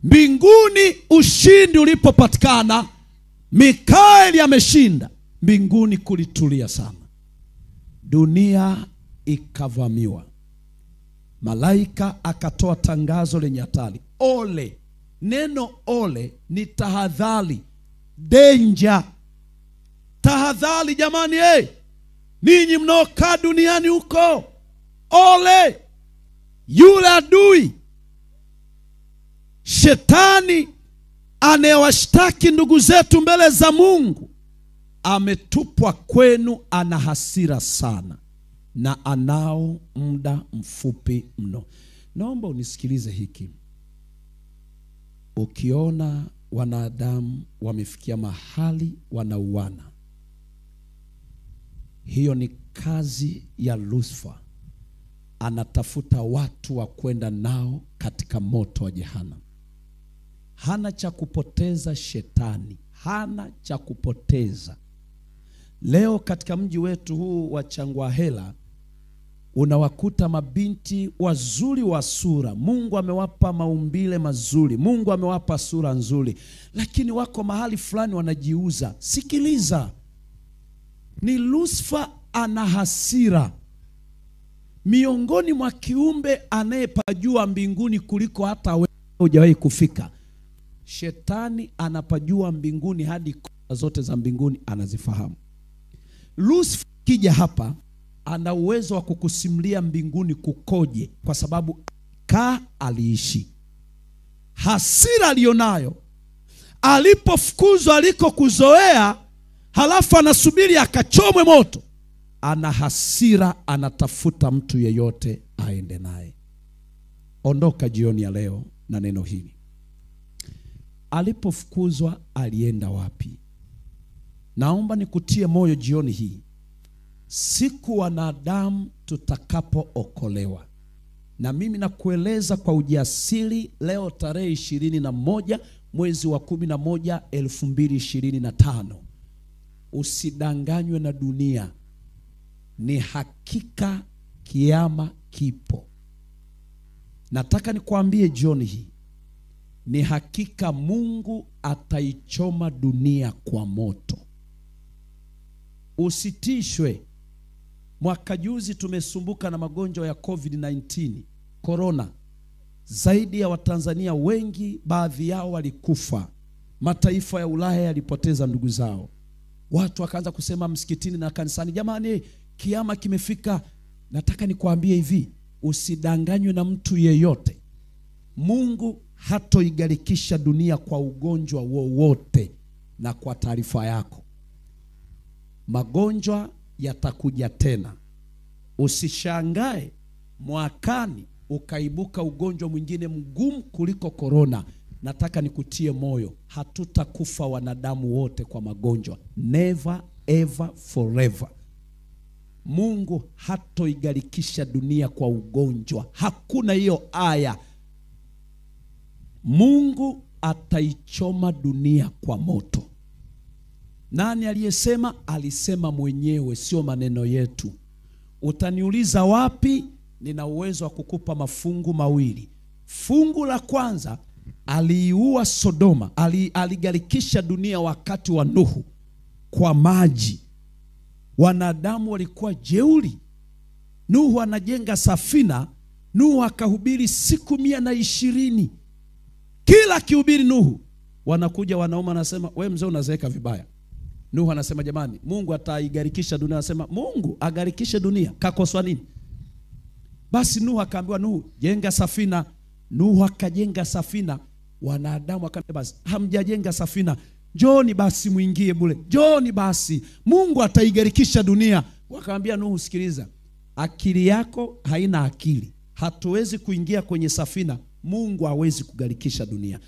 Mbinguni ushindi ulipopatikana, Mikaeli ameshinda. Mbinguni kulitulia sana. Dunia ikavamiwa. Malaika akatoa tangazo lenye hatari. Ole. Neno ole ni tahadhari. Danger. Tahadhari jamani, ninyi mnaokaa duniani huko. Ole. Yule adui Shetani anayewashtaki ndugu zetu mbele za Mungu ametupwa kwenu, ana hasira sana na anao muda mfupi mno. Naomba unisikilize hiki. Ukiona wanadamu wamefikia mahali wanauana, hiyo ni kazi ya Lucifer. Anatafuta watu wa kwenda nao katika moto wa jehanamu. Hana cha kupoteza shetani, hana cha kupoteza. Leo katika mji wetu huu wa Changwahela unawakuta mabinti wazuri wa sura. Mungu amewapa maumbile mazuri, Mungu amewapa sura nzuri, lakini wako mahali fulani wanajiuza. Sikiliza, ni Lucifer ana hasira. Miongoni mwa kiumbe anayepajua mbinguni kuliko hata wewe hujawahi kufika, Shetani anapajua mbinguni hadi kona zote za mbinguni anazifahamu. Lucifer kija hapa ana uwezo wa kukusimulia mbinguni kukoje, kwa sababu aliishi. Hasira alionayo, alipofukuzwa aliko kuzoea, halafu anasubiri akachomwe moto. Ana hasira, anatafuta mtu yeyote aende naye. Ondoka jioni ya leo na neno hili. Alipofukuzwa alienda wapi? Naomba nikutie moyo jioni hii. Siku wanadamu tutakapookolewa, na mimi nakueleza kwa ujasiri leo tarehe 21 mwezi wa 11 2025, usidanganywe na dunia. Ni hakika kiama kipo. Nataka nikuambie jioni hii, ni hakika Mungu ataichoma dunia kwa moto. Usitishwe. Mwaka juzi tumesumbuka na magonjwa ya COVID-19, corona. Zaidi ya Watanzania wengi, baadhi yao walikufa. Mataifa ya Ulaya yalipoteza ndugu zao. Watu wakaanza kusema msikitini na kanisani, jamani, kiama kimefika. Nataka nikuambie hivi, usidanganywe na mtu yeyote. Mungu hatoigarikisha dunia kwa ugonjwa wowote. Na kwa taarifa yako, magonjwa yatakuja tena. Usishangae mwakani ukaibuka ugonjwa mwingine mgumu kuliko korona. Nataka nikutie moyo, hatutakufa wanadamu wote kwa magonjwa. Never ever forever. Mungu hatoigarikisha dunia kwa ugonjwa. Hakuna hiyo aya. Mungu ataichoma dunia kwa moto. Nani aliyesema? Alisema mwenyewe, sio maneno yetu. Utaniuliza wapi? Nina uwezo wa kukupa mafungu mawili. Fungu la kwanza, aliiua Sodoma, aligarikisha dunia wakati wa Nuhu kwa maji. Wanadamu walikuwa jeuri. Nuhu anajenga safina. Nuhu akahubiri siku 120. Kila kihubiri Nuhu, wanakuja wanaume anasema, wewe mzee unazeeka vibaya. Nuhu anasema, jamani, Mungu ataigarikisha dunia. Anasema, Mungu agarikishe dunia, kakoswa nini? Basi Nuhu akaambiwa, Nuhu jenga safina. Nuhu akajenga safina. Wanadamu akamwambia, basi hamjajenga safina, njoni basi muingie bure, njoni basi, Mungu ataigarikisha dunia. Wakamwambia Nuhu, sikiliza, akili yako haina akili, hatuwezi kuingia kwenye safina, Mungu hawezi kugarikisha dunia.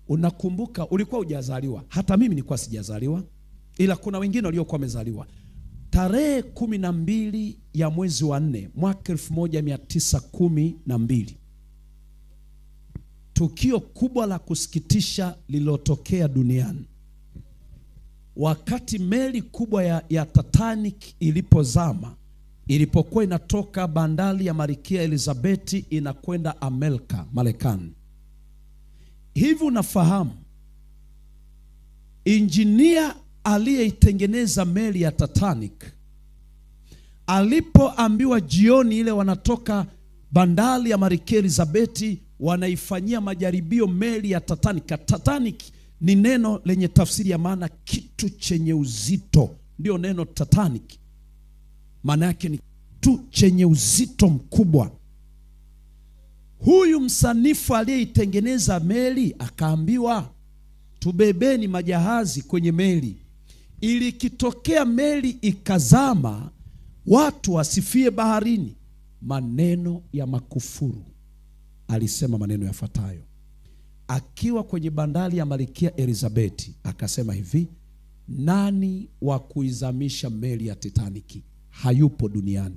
Unakumbuka ulikuwa hujazaliwa, hata mimi nilikuwa sijazaliwa, ila kuna wengine waliokuwa wamezaliwa. Tarehe 12 ya mwezi wa 4 mwaka 1912, tukio kubwa la kusikitisha lilotokea duniani. Wakati meli kubwa ya Titanic ilipozama, ilipokuwa inatoka bandari ya Malkia Elizabeth inakwenda Amerika, Marekani. Hivi unafahamu, injinia aliyeitengeneza meli ya Titanic alipoambiwa jioni ile wanatoka bandari ya Malkia Elizabeth wanaifanyia majaribio meli ya Titanic. Titanic ni neno lenye tafsiri ya maana kitu chenye uzito, ndio neno Titanic. Maana yake ni kitu chenye uzito mkubwa. Huyu msanifu aliyeitengeneza meli akaambiwa, tubebeni majahazi kwenye meli, ili kitokea meli ikazama, watu wasifie baharini. Maneno ya makufuru. Alisema maneno yafuatayo akiwa kwenye bandari ya Malkia Elizabeth, akasema hivi, nani wa kuizamisha meli ya Titanic? Hayupo duniani.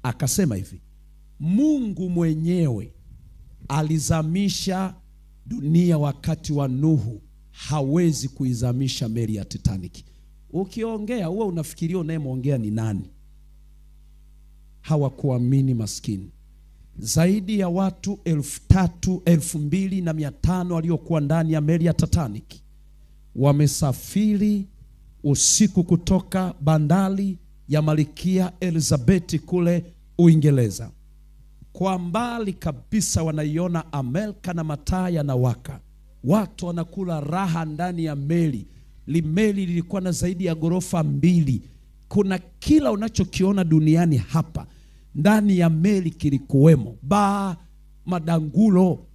Akasema hivi, Mungu mwenyewe alizamisha dunia wakati wa Nuhu, hawezi kuizamisha meli ya Titanic. Ukiongea huwa unafikiria unayemwongea ni nani? Hawakuamini maskini. Zaidi ya watu 3,250 waliokuwa ndani ya meli ya Titanic wamesafiri usiku kutoka bandari ya Malkia Elizabeth kule Uingereza. Kwa mbali kabisa wanaiona Amerika na mataa yanawaka. Watu wanakula raha ndani ya meli. Meli lilikuwa na zaidi ya ghorofa 2. Kuna kila unachokiona duniani hapa ndani ya meli kilikuwemo. Madangulo,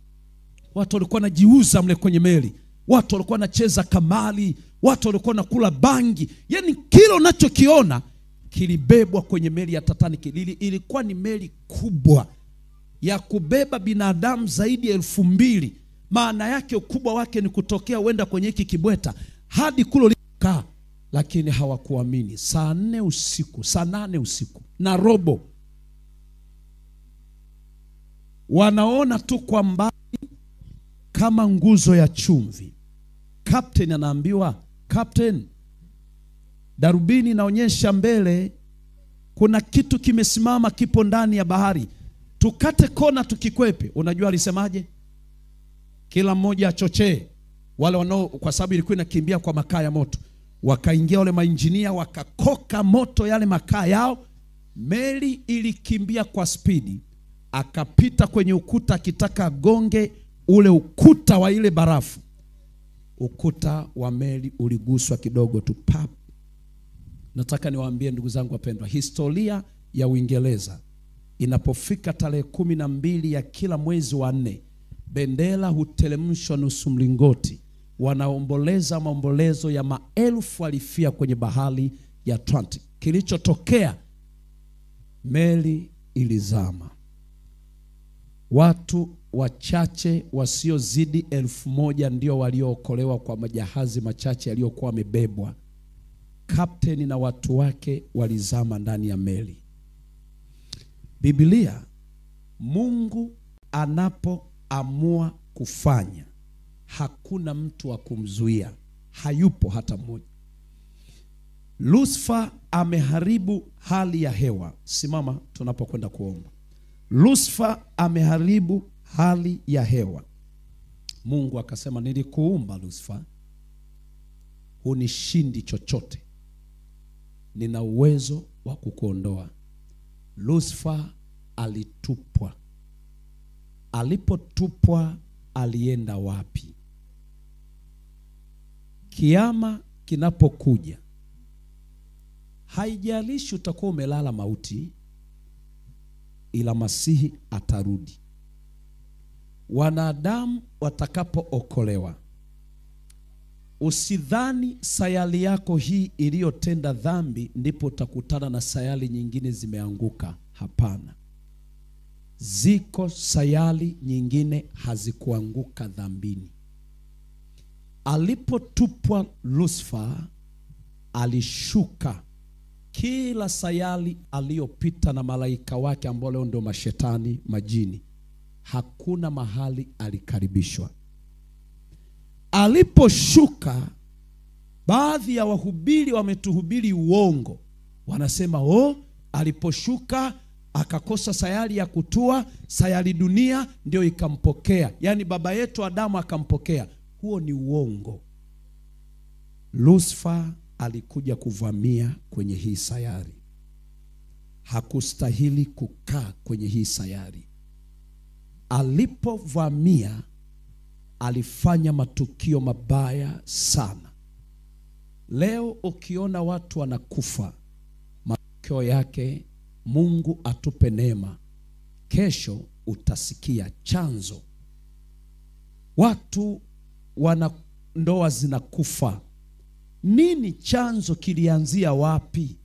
watu walikuwa wanajiuza mle kwenye meli, watu walikuwa wanacheza kamari, watu walikuwa wanakula bangi. Yaani kila unachokiona kilibebwa kwenye meli ya Titanic. Ilikuwa ni meli kubwa ya kubeba binadamu zaidi ya 2,000. Maana yake ukubwa wake ni kutokea wenda kwenye hiki kibweta hadi kule kaa. Lakini hawakuamini. Saa 4 usiku, saa 8 usiku na robo, wanaona tu kwa mbali kama nguzo ya chumvi. Captain anaambiwa, Captain, darubini inaonyesha mbele kuna kitu kimesimama, kipo ndani ya bahari, tukate kona tukikwepe. Unajua alisemaje? Kila mmoja achochee. Wale wanao, kwa sababu ilikuwa inakimbia kwa makaa ya moto, wakaingia wale mainjinia wakakoka moto yale makaa yao. Meli ilikimbia kwa spidi, akapita kwenye ukuta akitaka gonge ule ukuta wa ile barafu. Ukuta wa meli uliguswa kidogo tu, pap, Nataka niwaambie ndugu zangu wapendwa, historia ya Uingereza inapofika tarehe 12 ya kila mwezi wa 4, bendera huteremshwa nusu mlingoti. Wanaomboleza maombolezo ya maelfu walifia kwenye bahari ya Atlantic. Kilichotokea, meli ilizama. Watu wachache wasiozidi 1000 ndio waliookolewa kwa majahazi machache yaliyokuwa yamebebwa. Kapteni na watu wake walizama ndani ya meli. Biblia, Mungu anapoamua kufanya, hakuna mtu wa kumzuia, hayupo hata mmoja. Lucifer ameharibu hali ya hewa. Simama tunapokwenda kuomba. Lucifer ameharibu hali ya hewa. Mungu akasema, nilikuumba Lucifer, hunishindi chochote, nina uwezo wa kukuondoa. Lucifer alitupwa. Alipotupwa, alienda wapi? Kiama kinapokuja, haijalishi utakuwa umelala mauti, ila Masihi atarudi. Wanadamu watakapookolewa, usidhani sayari yako hii iliyotenda dhambi ndipo utakutana na sayari nyingine zimeanguka. Hapana. Ziko sayari nyingine hazikuanguka dhambini. Alipotupwa Lucifer, alishuka kila sayari aliyopita na malaika wake ambao leo ndio mashetani, majini. Hakuna mahali alikaribishwa. Aliposhuka, baadhi ya wahubiri wametuhubiri uongo. Wanasema, aliposhuka akakosa sayari ya kutua, sayari dunia ndio ikampokea. Yaani baba yetu Adamu akampokea. Huo ni uongo. Lucifer alikuja kuvamia kwenye hii sayari. Hakustahili kukaa kwenye hii sayari. Alipovamia, alifanya matukio mabaya sana. Leo ukiona watu wanakufa, matokeo yake, Mungu atupe neema, kesho utasikia chanzo. Watu ndoa zinakufa. Nini chanzo? Kilianzia wapi?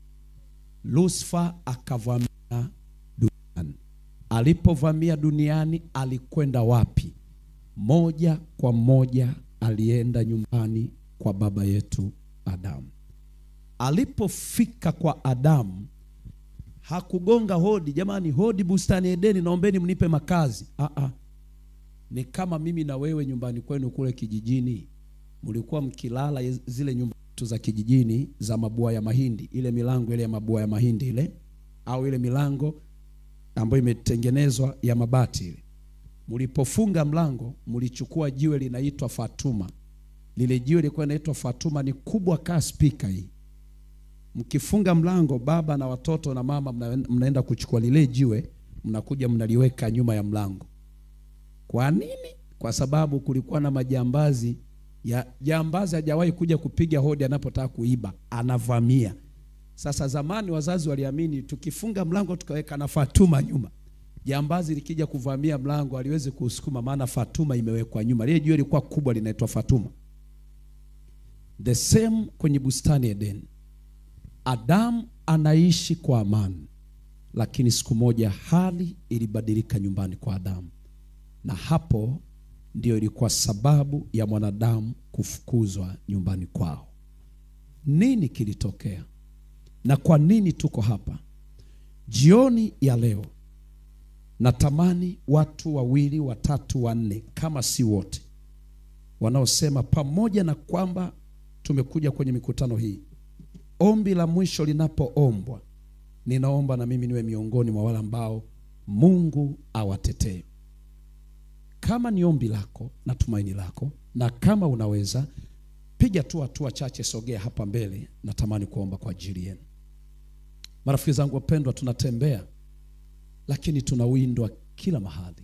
Lucifer akavamia duniani. Alipovamia duniani, alikwenda wapi? Moja kwa moja alienda nyumbani kwa baba yetu Adamu. Alipofika kwa Adamu, hakugonga hodi, jamani, hodi bustani Edeni, naombeni mnipe makazi. Ni kama mimi na wewe nyumbani kwenu kule kijijini, mlikuwa mkilala zile nyumba za kijijini za mabua ya mahindi, ile milango ile ya mabua ya mahindi ile, au ile milango ambayo imetengenezwa ya mabati ile. Mlipofunga mlango, mlichukua jiwe linaitwa Fatuma. Lile jiwe lilikuwa linaitwa Fatuma, ni kubwa kama speaker hii. Mkifunga mlango, baba na watoto na mama mnaenda kuchukua lile jiwe, mnakuja mnaliweka nyuma ya mlango. Kwa nini? Kwa sababu kulikuwa na majambazi. Jambazi hajawahi kuja kupiga hodi anapotaka kuiba, anavamia. Sasa zamani wazazi waliamini tukifunga mlango tukaweka na Fatuma nyuma, jambazi likija kuvamia mlango aliwezi kusukuma, maana Fatuma imewekwa nyuma. Lile jiwe lilikuwa kubwa linaitwa Fatuma. The same kwenye bustani Eden. Adam anaishi kwa amani, lakini siku moja hali ilibadilika nyumbani kwa Adam, na hapo ndio ilikuwa sababu ya mwanadamu kufukuzwa nyumbani kwao. Nini kilitokea? Na kwa nini tuko hapa? Jioni ya leo natamani watu 2, 3, 4 kama si wote wanaosema, pamoja na kwamba tumekuja kwenye mikutano hii, ombi la mwisho linapoombwa, ninaomba na mimi niwe miongoni mwa wale ambao Mungu awatetee. Kama ni ombi lako na tumaini lako, na kama unaweza piga tu hatua chache, sogea hapa mbele, natamani kuomba kwa ajili yenu. Marafiki zangu wapendwa, tunatembea lakini tunawindwa kila mahali.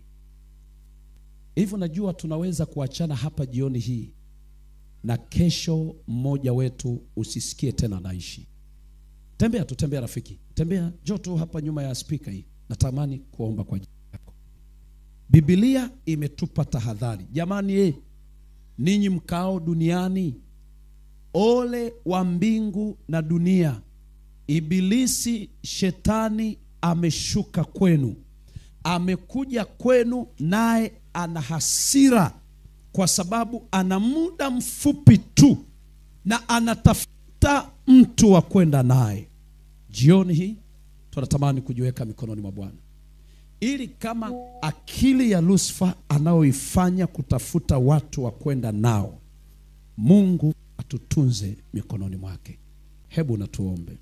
Hivyo najua tunaweza kuachana hapa jioni hii, na kesho mmoja wetu usisikie tena naishi. Tembea tu, tembea rafiki. Tembea, njoo tu hapa nyuma ya speaker hii. Natamani kuomba kwa ajili yako. Biblia imetupa tahadhari. Jamani, ninyi mkao duniani, ole wa mbingu na dunia. Ibilisi shetani ameshuka kwenu. Amekuja kwenu naye ana hasira, kwa sababu ana muda mfupi tu na anatafuta mtu wa kwenda naye. Jioni hii tunatamani kujiweka mikononi mwa Bwana, ili kama akili ya Lucifer anaoifanya kutafuta watu wa kwenda nao, Mungu atutunze mikononi mwake. Hebu na tuombe.